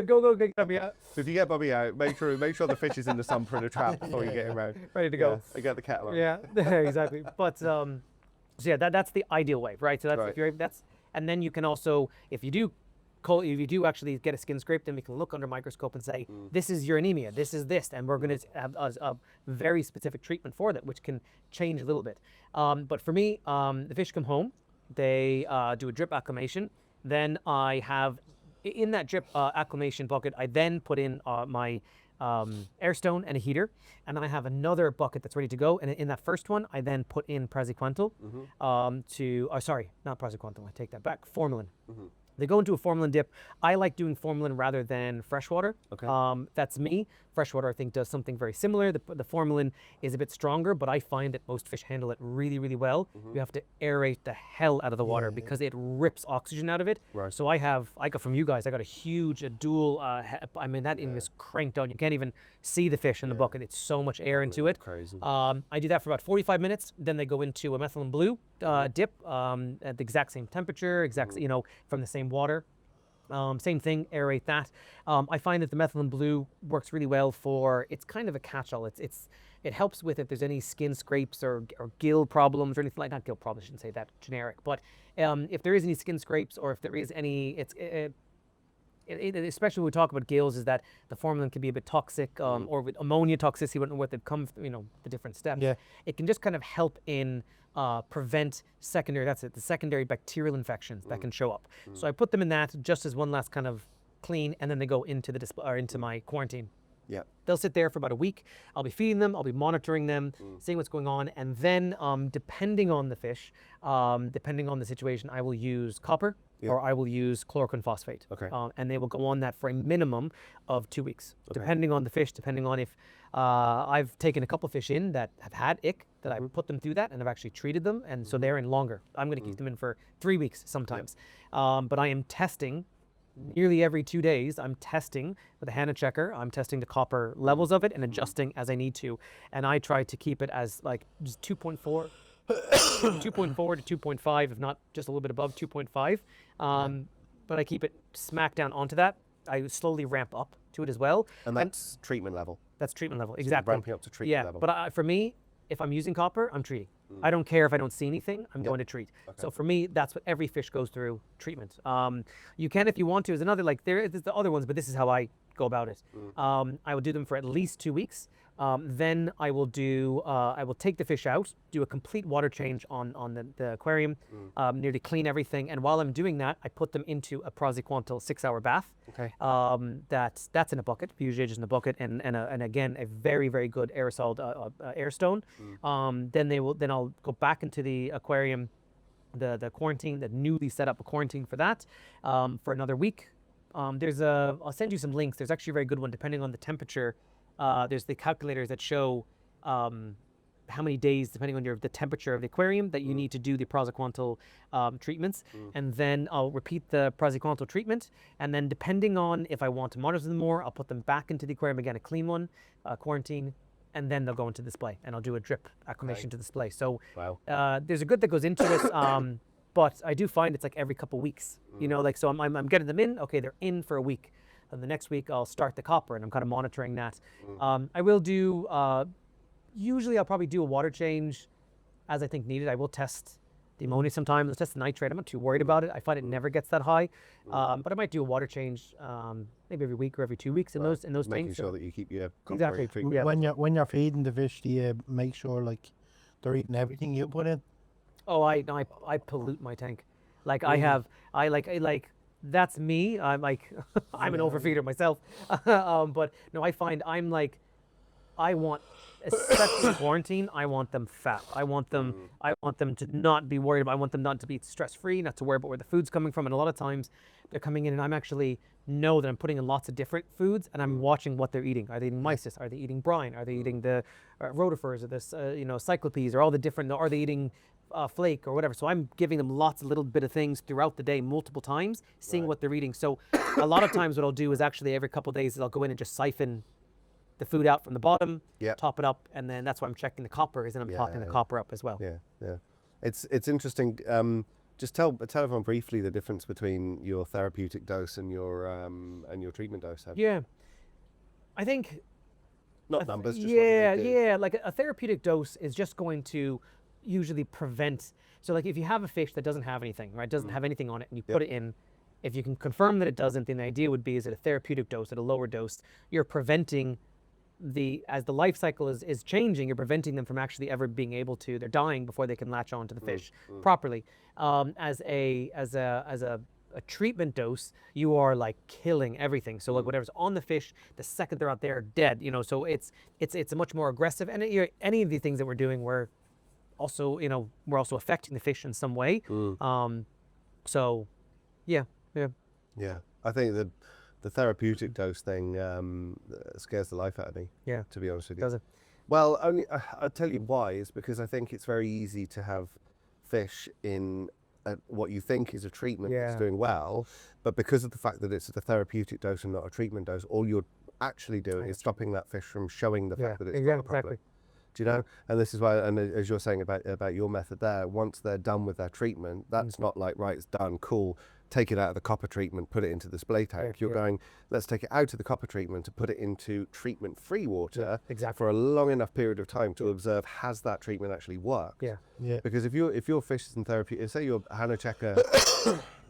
Go get Bobby out. So if you get Bobby out, make sure the fish is in the sun for the trap before you get him out. Ready to go. You get the kettle on. Yeah, exactly. But so that's the ideal way, right? So that's and then you can also, if you do actually get a skin scrape, then we can look under microscope and say, this is your anemia, this is this, and we're going to have a very specific treatment for that, which can change a little bit. But for me, the fish come home, they do a drip acclimation. Then I have, in that drip acclimation bucket, I then put in my air stone and a heater, and then I have another bucket that's ready to go. And in that first one, I then put in praziquantel sorry, not praziquantel, I take that back, formalin. They go into a formalin dip. I like doing formalin rather than freshwater. That's me. Freshwater, I think, does something very similar. The formalin is a bit stronger, but I find that most fish handle it really, really well. You have to aerate the hell out of the water because it rips oxygen out of it. So I got from you guys, I got a huge dual, I mean, that thing is cranked on. You can't even see the fish in the bucket. It's so much air into it. Crazy. I do that for about 45 minutes. Then they go into a methylene blue dip at the exact same temperature, from the same water. Same thing, aerate that. I find that the methylene blue works really well for, it's kind of a catch-all. It helps with if there's any skin scrapes or gill problems or anything like that. Not gill problems, I shouldn't say that, generic. But if there is any skin scrapes or if there is any, especially when we talk about gills, is that the formalin can be a bit toxic, or with ammonia toxicity, what they've come, the different steps. It can just kind of help in prevent the secondary bacterial infections that can show up. So I put them in that just as one last kind of clean, and then they go into the into my quarantine. They'll sit there for about a week. I'll be feeding them, I'll be monitoring them, seeing what's going on, and then depending on the fish, depending on the situation, I will use copper or I will use chloroquine phosphate. And they will go on that for a minimum of 2 weeks, depending on the fish, depending on if I've taken a couple fish in that have had ick, that I put them through that and I've actually treated them, and so they're in longer. I'm going to keep them in for 3 weeks sometimes. But I am testing nearly every 2 days. I'm testing with a HANA checker. I'm testing the copper levels of it and adjusting as I need to. And I try to keep it as like just 2.4 to 2.5, if not just a little bit above 2.5. But I keep it smack down onto that. I slowly ramp up to it as well. And that's treatment level. That's treatment level, exactly. Ramping up to treatment level. But for me, if I'm using copper, I'm treating. I don't care if I don't see anything, I'm going to treat. So for me, that's what every fish goes through, treatment. You can, if you want to, there's another, like there's the other ones, but this is how I go about it. I will do them for at least 2 weeks. Then I will take the fish out, do a complete water change on the aquarium, nearly clean everything. And while I'm doing that, I put them into a praziquantel 6-hour bath. That's in a bucket, usually just in a bucket, and again, a very, very good aerosol air stone. Then I'll go back into the aquarium, the quarantine, the newly set up quarantine for that, for another week. I'll send you some links. There's actually a very good one, depending on the temperature. There's the calculators that show how many days, depending on the temperature of the aquarium, that you need to do the praziquantel treatments. And then I'll repeat the praziquantel treatment. And then depending on if I want to monitor them more, I'll put them back into the aquarium again, a clean one, quarantine, and then they'll go into display. And I'll do a drip acclimation to display. So there's a good that goes into this. But I do find it's like every couple weeks, you know, like, so I'm getting them in, okay, they're in for a week. And the next week I'll start the copper, and I'm kind of monitoring that. I will do, usually I'll probably do a water change as I think needed. I will test the ammonia sometimes. Let's test the nitrate. I'm not too worried about it. I find it never gets that high. But I might do a water change maybe every week or every 2 weeks in those tanks. Making sure that you keep your Exactly. treatment. Yeah. When you're feeding the fish, do you make sure like they're eating everything you put in? Oh, I pollute my tank. Like I like that's me. I'm like I'm an overfeeder myself. But no, I find I'm like I want, especially in quarantine, I want them fat. I want them to not be worried about. I want them not to be stress free, not to worry about where the food's coming from. And a lot of times they're coming in and I'm actually know that I'm putting in lots of different foods and I'm watching what they're eating. Are they eating mysis? Are they eating brine? Are they eating the rotifers or this cyclopes or all the different? Are they eating flake or whatever? So I'm giving them lots of little bit of things throughout the day, multiple times, seeing what they're eating. So a lot of times what I'll do is actually every couple of days I'll go in and just siphon the food out from the bottom, top it up, and then that's why I'm checking the copper, and I'm topping the copper up as well. Yeah. It's interesting. Just tell everyone briefly the difference between your therapeutic dose and your treatment dose. Then. Yeah, I think. Not numbers. Just yeah. Like a therapeutic dose is just going to usually prevent. So like if you have a fish that doesn't have anything, right, doesn't have anything on it, and you put it in. If you can confirm that it doesn't, then the idea would be is at a therapeutic dose, at a lower dose, you're preventing as the life cycle is changing, you're preventing them from actually ever being able to, they're dying before they can latch on to the fish properly. As a treatment dose, you are like killing everything. So like whatever's on the fish, the second they're out there, dead. So it's a much more aggressive. And any of the things that we're doing, we're also affecting the fish in some way. So, yeah. I think the therapeutic dose thing scares the life out of me. Yeah. To be honest with you. Does it? Well, I'll tell you why. Is because I think it's very easy to have fish in what you think is a treatment that's doing well, but because of the fact that it's at a therapeutic dose and not a treatment dose, all you're actually doing is stopping that fish from showing the fact that it's not properly. Do you know? And this is why, and as you're saying about your method there, once they're done with their treatment, that's not like, right, it's done, cool, take it out of the copper treatment, put it into the display tank. You're going, let's take it out of the copper treatment to put it into treatment-free water for a long enough period of time to observe, has that treatment actually worked? Because if your fish is in therapy, say your Hannah checker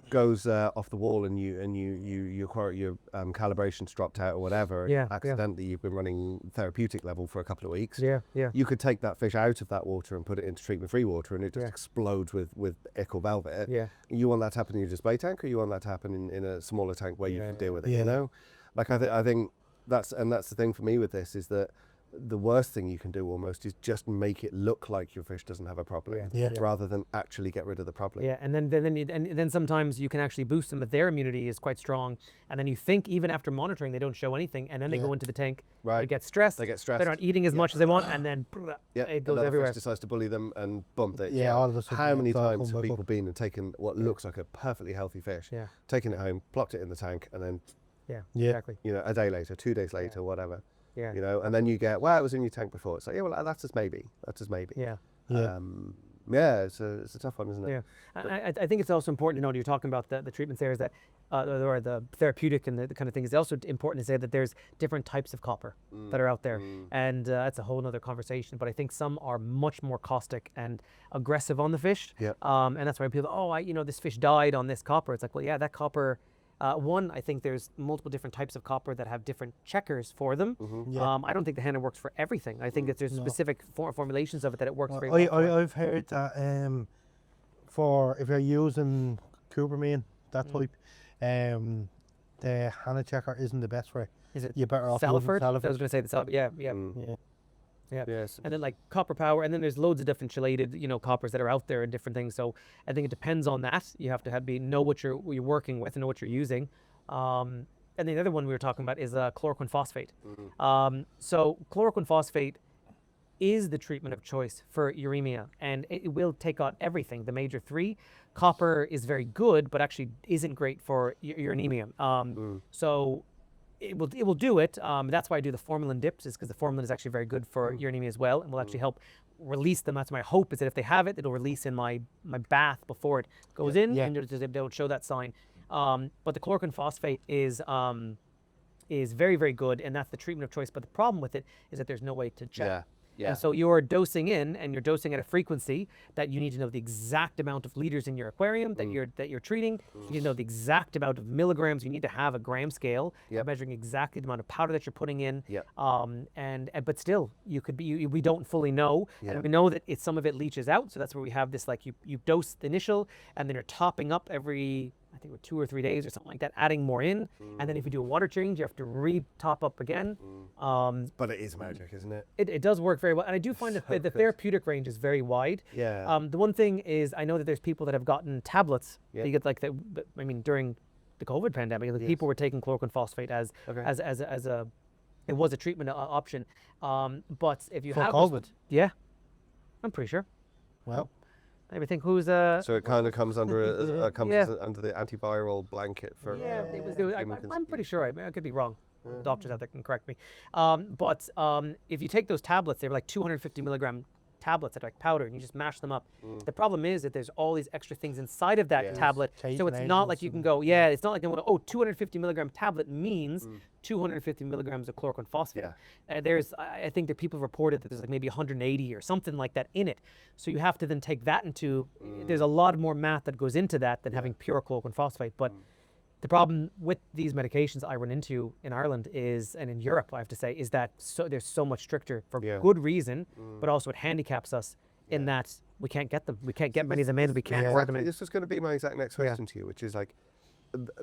goes off the wall and your calibration's dropped out or whatever, accidentally you've been running therapeutic level for a couple of weeks, you could take that fish out of that water and put it into treatment-free water and it just explodes with ick or velvet. You want that to happen in your display tank, or you want that to happen in a smaller tank where you can deal with it, you know? Like I think that's the thing for me with this, is that the worst thing you can do almost is just make it look like your fish doesn't have a problem, rather than actually get rid of the problem. And then sometimes you can actually boost them, but their immunity is quite strong. And then you think even after monitoring they don't show anything, and then they go into the tank, they get stressed. They're not eating as much as they want, and then it goes everywhere. Fish decides to bully them and bump it. All of a sudden, how many times have people been and taken what looks like a perfectly healthy fish, taken it home, plopped it in the tank, and then exactly. A day later, 2 days later, whatever. And then you get, well, it was in your tank before. It's like, well, that's just maybe. It's a tough one, isn't it? I think it's also important to know, you're talking about the treatments there, is that, or the therapeutic and the kind of thing, is also important to say that there's different types of copper that are out there. And that's a whole nother conversation, but I think some are much more caustic and aggressive on the fish. And that's why people, this fish died on this copper. It's like, well, that copper, I think there's multiple different types of copper that have different checkers for them. I don't think the Hannah works for everything. I think that there's specific formulations of it that it works very well. I've heard that for if you're using cupermine, that type, the Hannah checker isn't the best for it. Is it? You're better off using Salifert? I was Salifert. going to say the Salifert. Yes. And then like copper power, and then there's loads of different chelated, coppers that are out there and different things. So I think it depends on that. You have to know what you're working with and know what you're using. And the other one we were talking about is chloroquine phosphate. So chloroquine phosphate is the treatment of choice for uremia, and it will take out everything, the major three. Copper is very good, but actually isn't great for your anemia. So it will do it. That's why I do the formalin dips, is because the formalin is actually very good for your anemia as well, and will actually help release them. That's my hope, is that if they have it, it'll release in my bath before it goes in, and they don't show that sign. But the chloroquine phosphate is very, very good, and that's the treatment of choice. But the problem with it is that there's no way to check. Yeah. And so you're dosing in, and you're dosing at a frequency that you need to know the exact amount of liters in your aquarium that you're treating. You need to know the exact amount of milligrams. You need to have a gram scale measuring exactly the amount of powder that you're putting in. But still, we don't fully know. And we know that some of it leaches out. So that's where we have this, like, you dose the initial, and then you're topping up every, I think, 2 or 3 days or something like that, adding more in. And then if you do a water change, you have to re-top up again. But it is magic, isn't it? It does work very well. And I do find that the therapeutic range is very wide. The one thing is, I know that there's people that have gotten tablets. You get like during the COVID pandemic, people were taking chloroquine phosphate as it was a treatment option. But if you have COVID, I'm pretty sure. Well, I think who's so it kind of comes under under the antiviral blanket for I'm pretty sure. I could be wrong. Doctors out there can correct me. But if you take those tablets, they're like 250 milligram tablets that are like powder, and you just mash them up. The problem is that there's all these extra things inside of that tablet, so it's not like you can go, it's not like 250 milligram tablet means 250 milligrams of chloroquine phosphate. I think that people have reported that there's like maybe 180 or something like that in it. So you have to then take that into, there's a lot more math that goes into that than having pure chloroquine phosphate. But the problem with these medications I run into in Ireland and in Europe, I have to say, is that they're so much stricter for good reason, but also it handicaps us in that we can't get them. We can't get many of them in. We can't work them in. This was going to be my exact next question to you, which is like,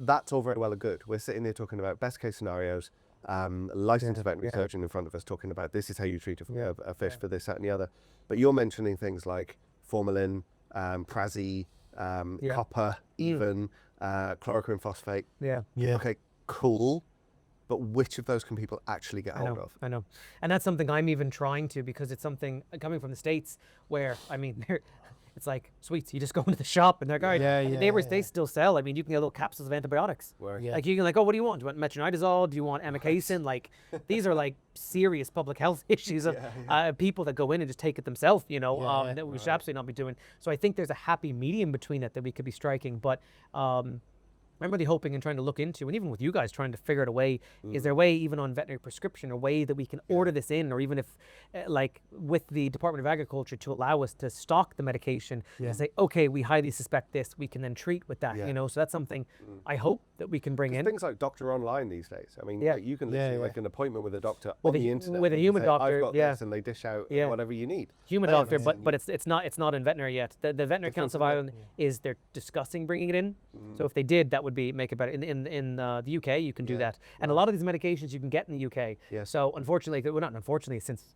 that's all very well and good. We're sitting there talking about best case scenarios, licensed veterinary surgeon in front of us talking about this is how you treat a fish for this, that, and the other. But you're mentioning things like formalin, prazi, copper, even chloroquine phosphate. Okay, cool. But which of those can people actually get hold of? I know. And that's something I'm even trying to, because it's something coming from the States where, it's like sweets. You just go into the shop and they're like, all right, they still sell. I mean, you can get little capsules of antibiotics. Like you can what do you want? Do you want metronidazole? Do you want amikacin? Like these are like serious public health issues of people that go in and just take it themselves, that we should absolutely not be doing. So I think there's a happy medium between that we could be striking. But I'm really hoping and trying to look into, and even with you guys trying to figure out a way, is there a way even on veterinary prescription, a way that we can order this in, or even if like with the Department of Agriculture to allow us to stock the medication and say, okay, we highly suspect this, we can then treat with that, so that's something I hope that we can bring in. Things like Doctor Online these days. I mean, you can literally make an appointment with a doctor on the internet. With a human doctor, I've got this, and they dish out whatever you need. Human doctor, but it's not in veterinary yet. The Veterinary Council of Ireland they're discussing bringing it in. So if they did, that would make it better. In the UK, you can do that, and a lot of these medications you can get in the UK. So unfortunately, unfortunately, since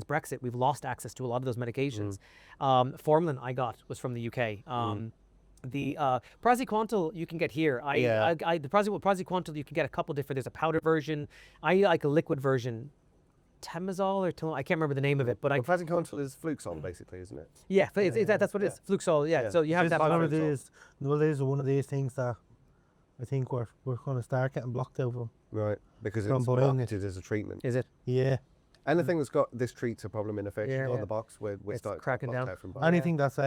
Brexit, we've lost access to a lot of those medications. Formalin I got was from the UK. The praziquantel you can get here. The praziquantel you can get a couple different. There's a powder version. I like a liquid version. Temazole I can't remember the name of it, but praziquantel is Fluxol, basically, isn't it? Yeah, that's what it is. Fluxol. So you have that. One of these. Well, it is one of these things that I think we're going to start getting blocked out of. Right, because it's marketed as a treatment. Is it? Yeah. Anything that's got this treats a problem in a fish on the box, we're starting cracking down. Anything that's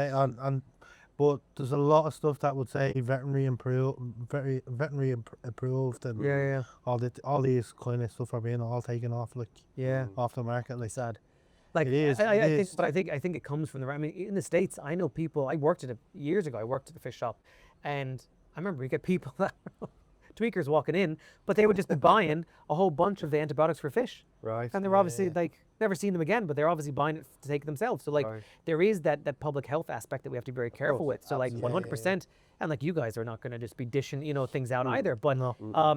but there's a lot of stuff that would say veterinary approved, and all these kind of stuff are being all taken off off the market. Like sad. Like it is. I think it comes from in the States. I know people. I worked at years ago. I worked at the fish shop, and I remember we get people that tweakers walking in, but they would just be buying a whole bunch of the antibiotics for fish. Right. And they're obviously never seen them again, but they're obviously buying it to take themselves. So there is that public health aspect that we have to be very careful with. So 100%, and like you guys are not going to just be dishing things out either. But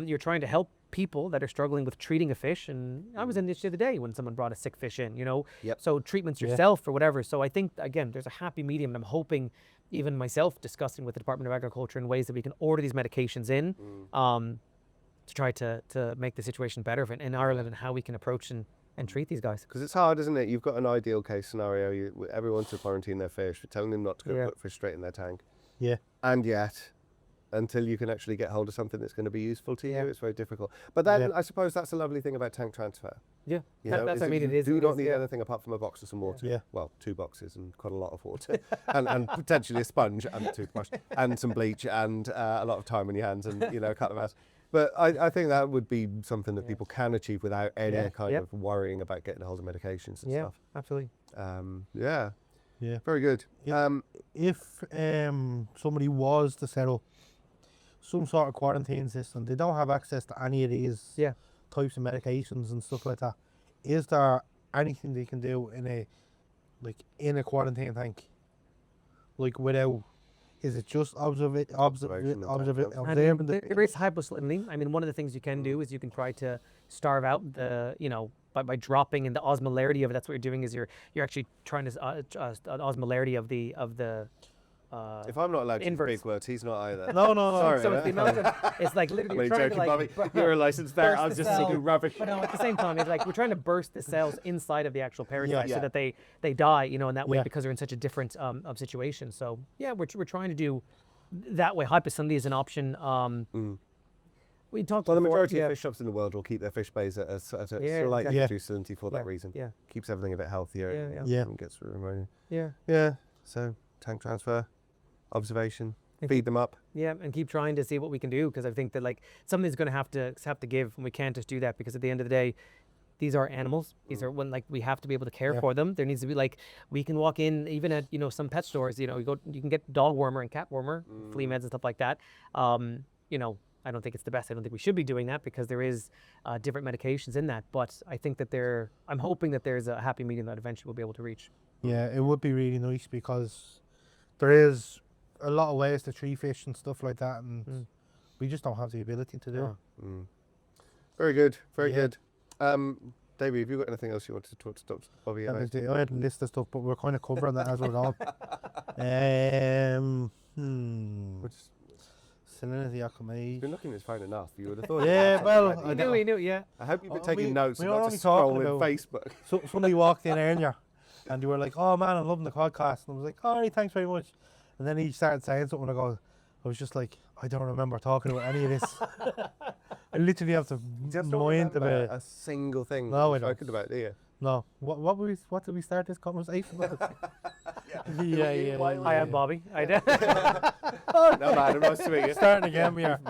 you're trying to help people that are struggling with treating a fish. And I was in this the other day when someone brought a sick fish in. So treatments yourself or whatever. So I think again there's a happy medium, and I'm hoping. Even myself discussing with the Department of Agriculture in ways that we can order these medications in to try to make the situation better in Ireland, and how we can approach and treat these guys. Because it's hard, isn't it? You've got an ideal case scenario. Everyone's to quarantine their fish. We're telling them not to put fish straight in their tank. Yeah. And yet, until you can actually get hold of something that's going to be useful to you. It's very difficult. But then I suppose that's a lovely thing about tank transfer. Yeah, You know, that's is what I mean. you It is. do not need anything apart from a box of some water. Yeah. Well, 2 boxes and quite a lot of water, and potentially a sponge and a toothbrush and some bleach and a lot of time on your hands and a couple of hours. But I think that would be something that people can achieve without any kind of worrying about getting a hold of medications and stuff. Absolutely. Yeah. Very good. If somebody was to set up some sort of quarantine system, they don't have access to any of these types of medications and stuff like that. Is there anything they can do in a quarantine tank, without? Is it just observation? There is hyposalinity. I mean, one of the things you can do is you can try to starve out the, by dropping in the osmolarity of it. That's what you're doing, is you're actually trying to osmolarity of the if I'm not allowed to use inverts. big words, he's not either. No. Sorry. So it's the amount of, it's like literally you're trying to Bobby. like You're a licensed vet. I was burst just the thinking cell. rubbish. But no, at the same time, it's like we're trying to burst the cells inside of the actual parasite so that they die, in that way because they're in such a different situation. So yeah, we're trying to do that way. Hyposalinity is an option. We talked Well, the before, majority of fish shops in the world will keep their fish bays at a slight reduced salinity for that reason. Yeah. Keeps everything a bit healthier. And gets rid of ammonia. Yeah. So tank transfer, observation, feed them up. Yeah, and keep trying to see what we can do, because I think that something's going to have to give, and we can't just do that, because at the end of the day, these are animals. These are we have to be able to care for them. There needs to be we can walk in even at some pet stores. You can get dog warmer and cat warmer, flea meds and stuff like that. I don't think it's the best. I don't think we should be doing that, because there is different medications in that. But I think that I'm hoping that there's a happy medium that eventually we'll be able to reach. Yeah, it would be really nice, because there is a lot of ways to treat fish and stuff like that, and we just don't have the ability to do it. Very good. Very good. David, have you got anything else you wanted to talk to Dr. Bobby about? I had a list of stuff, but we're kind of covering that as we're going. Salinity acclimation. You've been looking at his phone enough. You would have thought. Yeah, well, We knew, yeah. I hope you've been taking notes and we were not only just scrolling talking about- Facebook. So somebody walked in earlier, and they were like, "Oh man, I'm loving the podcast," and I was like, "All right, thanks very much." And then he started saying something, and I was just like, I don't remember talking about any of this. I literally have to Just don't mind remember about a single thing No, I we've don't. spoken about, do you? No, what did we start this conversation with? I am Bobby. No, man, nice to meet you. Starting again, we are.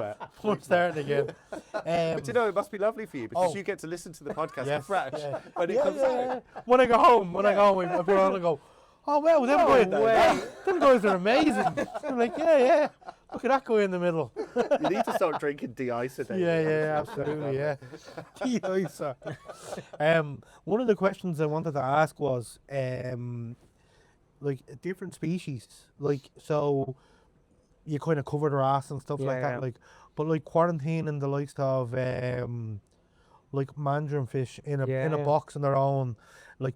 We're starting again. But it must be lovely for you, because you get to listen to the podcast fresh when it comes out. When I go home, I put on and go, "Oh well, them guys are amazing." I'm like, yeah. Look at that guy in the middle. You need to start drinking de-icer. Yeah, absolutely, yeah. De-icer. One of the questions I wanted to ask was, different species, so you kind of cover their ass and stuff like that, but quarantining the likes of mandarin fish in a box on their own,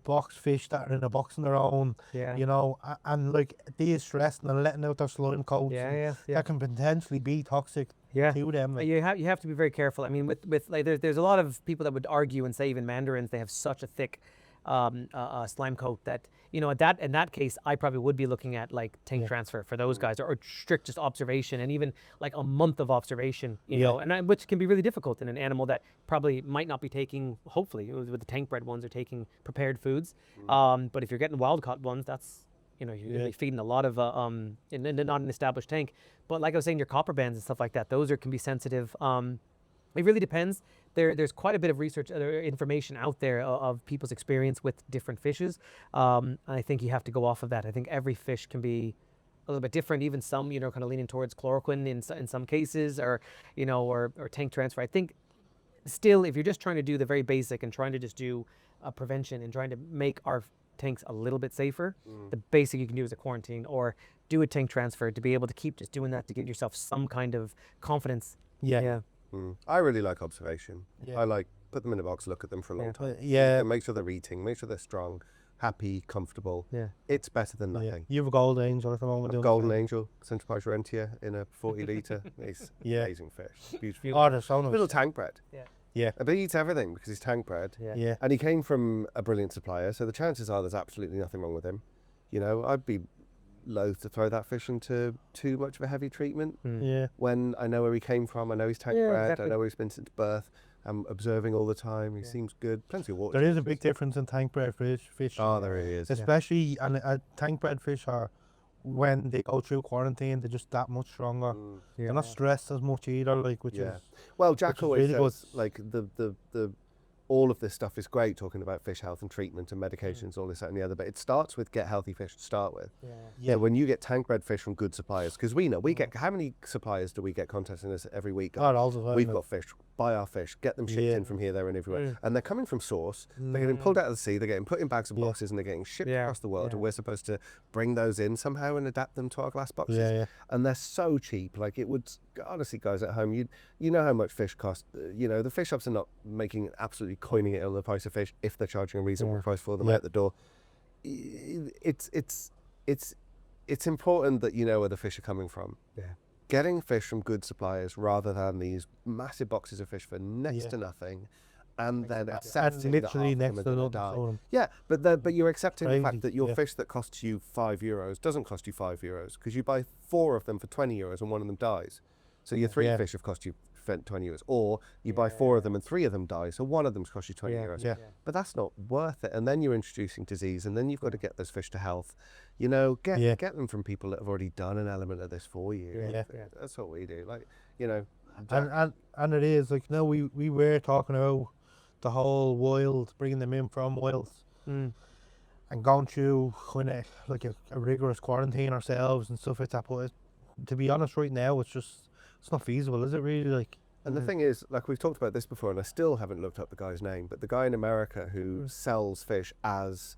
box fish that are in a box on their own, and de-stressing and letting out their slime coats. That can potentially be toxic to them. You have to be very careful. I mean, with there's a lot of people that would argue and say even mandarins, they have such a thick slime coat that in that case I probably would be looking at tank transfer for those guys, or strict just observation, and even a month of observation, and which can be really difficult in an animal that probably might not be taking, hopefully with the tank bred ones, are taking prepared foods. But if you're getting wild caught ones, that's you're going to be feeding a lot of in not an established tank. But like I was saying, your copper bands and stuff like that, those can be sensitive. It really depends. There's quite a bit of research, information out there of people's experience with different fishes. I think you have to go off of that. I think every fish can be a little bit different. Even some, kind of leaning towards chloroquine in some cases, or tank transfer. I think still, if you're just trying to do the very basic and trying to just do prevention and trying to make our tanks a little bit safer, the basic you can do is a quarantine or do a tank transfer to be able to keep just doing that to get yourself some kind of confidence. Yeah. I really like observation. I put them in a box, look at them for a long time. Make sure they're eating, make sure they're strong, happy, comfortable. It's better than nothing. You have a golden angel at the moment. Golden angel, Central Parentia in a 40 litre. It's amazing fish. Beautiful. Oh, they're so nice. Little tank bred. Yeah. But he eats everything because he's tank bred. Yeah. And he came from a brilliant supplier, so the chances are there's absolutely nothing wrong with him. I'd be loath to throw that fish into too much of a heavy treatment. Yeah. When I know where he came from, I know he's tank bred, exactly. I know where he's been since birth. I'm observing all the time. He seems good. Plenty of water. There is a big difference in tank bred fish. Oh, there really is. Especially, and tank bred fish are, when they go through quarantine, they're just that much stronger. They're not stressed as much either, like, which is. Well, Jack always really says, like, the all of this stuff is great, talking about fish health and treatment and medications, all this, that and the other, but it starts with get healthy fish to start with. So when you get tank bred fish from good suppliers, because we know, we get, how many suppliers do we get contacting us every week? All the time. We've got fish, buy our fish, get them shipped in from here, there and everywhere. And they're coming from source, they're getting pulled out of the sea, they're getting put in bags and boxes and they're getting shipped across the world, and we're supposed to bring those in somehow and adapt them to our glass boxes. And they're so cheap, like it would, honestly guys at home, you know how much fish cost. You know, the fish shops are not making absolutely coining it on the price of fish if they're charging a reasonable price for them out the door. It's important that you know where the fish are coming from. Getting fish from good suppliers rather than these massive boxes of fish for next to nothing, and then accepting literally that next to nothing. Yeah, but you're accepting the fact that your fish that costs you €5 doesn't cost you €5 because you buy 4 of them for €20 and one of them dies. So your 3 fish have cost you €20, or you buy 4 of them and 3 of them die, so one of them's cost you €20. But that's not worth it. And then you're introducing disease, and then you've got to get those fish to health. You know, get them from people that have already done an element of this for you. That's what we do. Like, you know, and it is like, you know, we were talking about the whole wild, bringing them in from wilds, and going through kind of like a rigorous quarantine ourselves and stuff like that. But to be honest, right now it's not feasible, is it really? Like, and the thing is, like we've talked about this before, and I still haven't looked up the guy's name, but the guy in America who sells fish as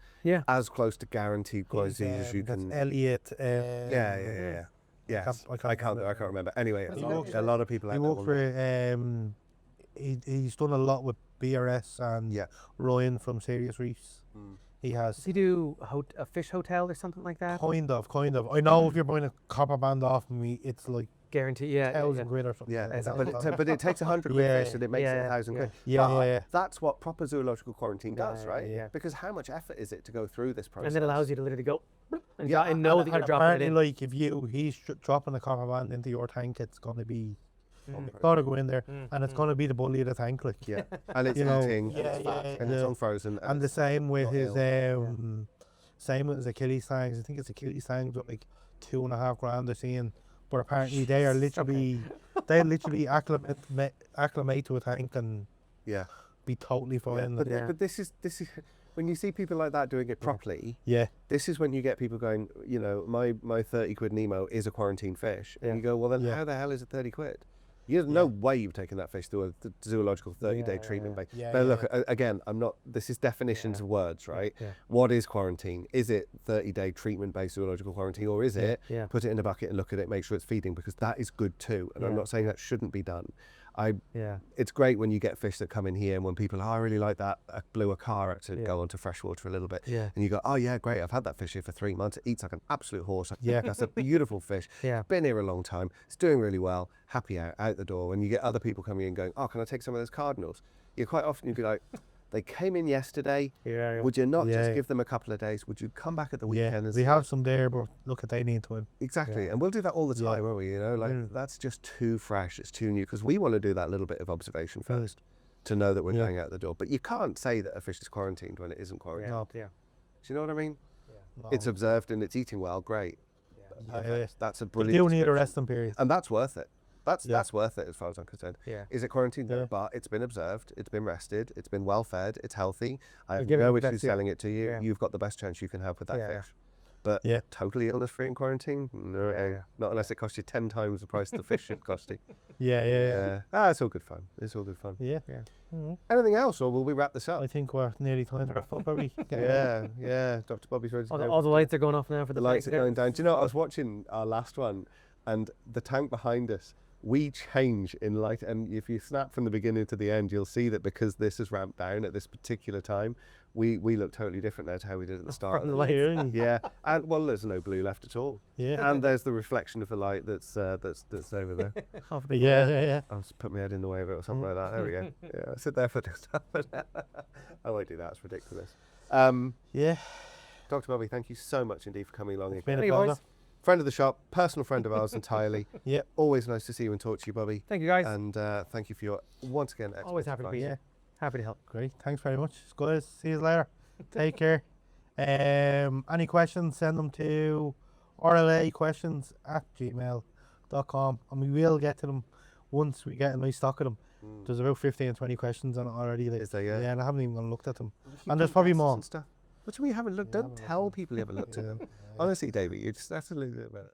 close to guaranteed quality as you can. That's Elliot. Yes, I can't remember. Anyway, a lot of people. He worked for. He's done a lot with BRS and Ryan from Serious Reefs. He has. Does he do a fish hotel or something like that? Kind of. I know if you're buying a copper band off me, it's like guarantee, £1,000 or something. But it takes 100 fish and it makes it £1,000. That's what proper zoological quarantine does, right? Because how much effort is it to go through this process? And it allows you to literally go and know that you're dropping it in. Like if he's dropping a copper band into your tank, it's going to be. Got to go in there, and it's going to be the bully of the tank, like. And it's eating, and it's unfrozen. And the same with his same with his Achilles tangs. I think it's Achilles tangs with like $2.5 they're seeing, but apparently they are literally they literally acclimate to a tank and be totally fine. But this is when you see people like that doing it properly. This is when you get people going, you know, my £30 Nemo is a quarantine fish, and you go, well then how the hell is it £30? There's no way you've taken that fish through a zoological 30-day treatment. But look, again, this is definitions of words, right? What is quarantine? Is it 30-day treatment-based zoological quarantine, or is it put it in a bucket and look at it, make sure it's feeding? Because that is good too. And I'm not saying that shouldn't be done. It's great when you get fish that come in here, and when people, I really like that blue acara to go onto freshwater a little bit. And you go, oh yeah, great, I've had that fish here for 3 months. It eats like an absolute horse. That's a beautiful fish. Been here a long time. It's doing really well. Happy out the door. When you get other people coming in going, oh, can I take some of those cardinals? Quite often you'd be like, they came in yesterday. Would you not just give them a couple of days? Would you come back at the weekend? We have some there, but look at they need to win. Exactly, and we'll do that all the time, won't we? You know, like that's just too fresh. It's too new, because we want to do that little bit of observation first to know that we're going out the door. But you can't say that a fish is quarantined when it isn't quarantined. Do you know what I mean? It's observed and it's eating well. Great. That's a brilliant. You do need a resting period, and that's worth it. That's worth it as far as I'm concerned. Is it quarantined? But it's been observed, it's been rested, it's been well fed, it's healthy. I have no issue selling it to you. You've got the best chance you can have with that fish. But totally illness free in quarantine? No, not unless it costs you 10 times the price the fish should cost you. It's all good fun. It's all good fun. Anything else, or will we wrap this up? I think we're nearly time to wrap up, are we? Dr. Bobby's ready to go. All the lights are going off now for the lights are going down. Do you know, I was watching our last one, and the tank behind us, we change in light, and if you snap from the beginning to the end, you'll see that because this is ramped down at this particular time, we look totally different now to how we did at the start. From the light. And well, there's no blue left at all. And there's the reflection of the light that's over there. I'll just put my head in the way of it or something like that. There we go. I sit there for this stuff. I won't do that. It's ridiculous. Dr. Bobby, thank you so much indeed for coming along. It's been a pleasure. friend of the shop, personal friend of ours entirely. Yeah. Always nice to see you and talk to you, Bobby. Thank you, guys. And thank you for your, once again, Always happy to be here. Happy to help. Great. Thanks very much. Guys, see you later. Take care. Any questions, send them to rlaquestions@gmail.com, and we will get to them once we get a nice stock of them. There's about 15 and 20 questions on it already. Is there, yeah? Yeah, and I haven't even looked at them. And there's probably more. What do you mean you haven't looked? Don't tell people you haven't looked at them. Honestly, David, you just have to look at it.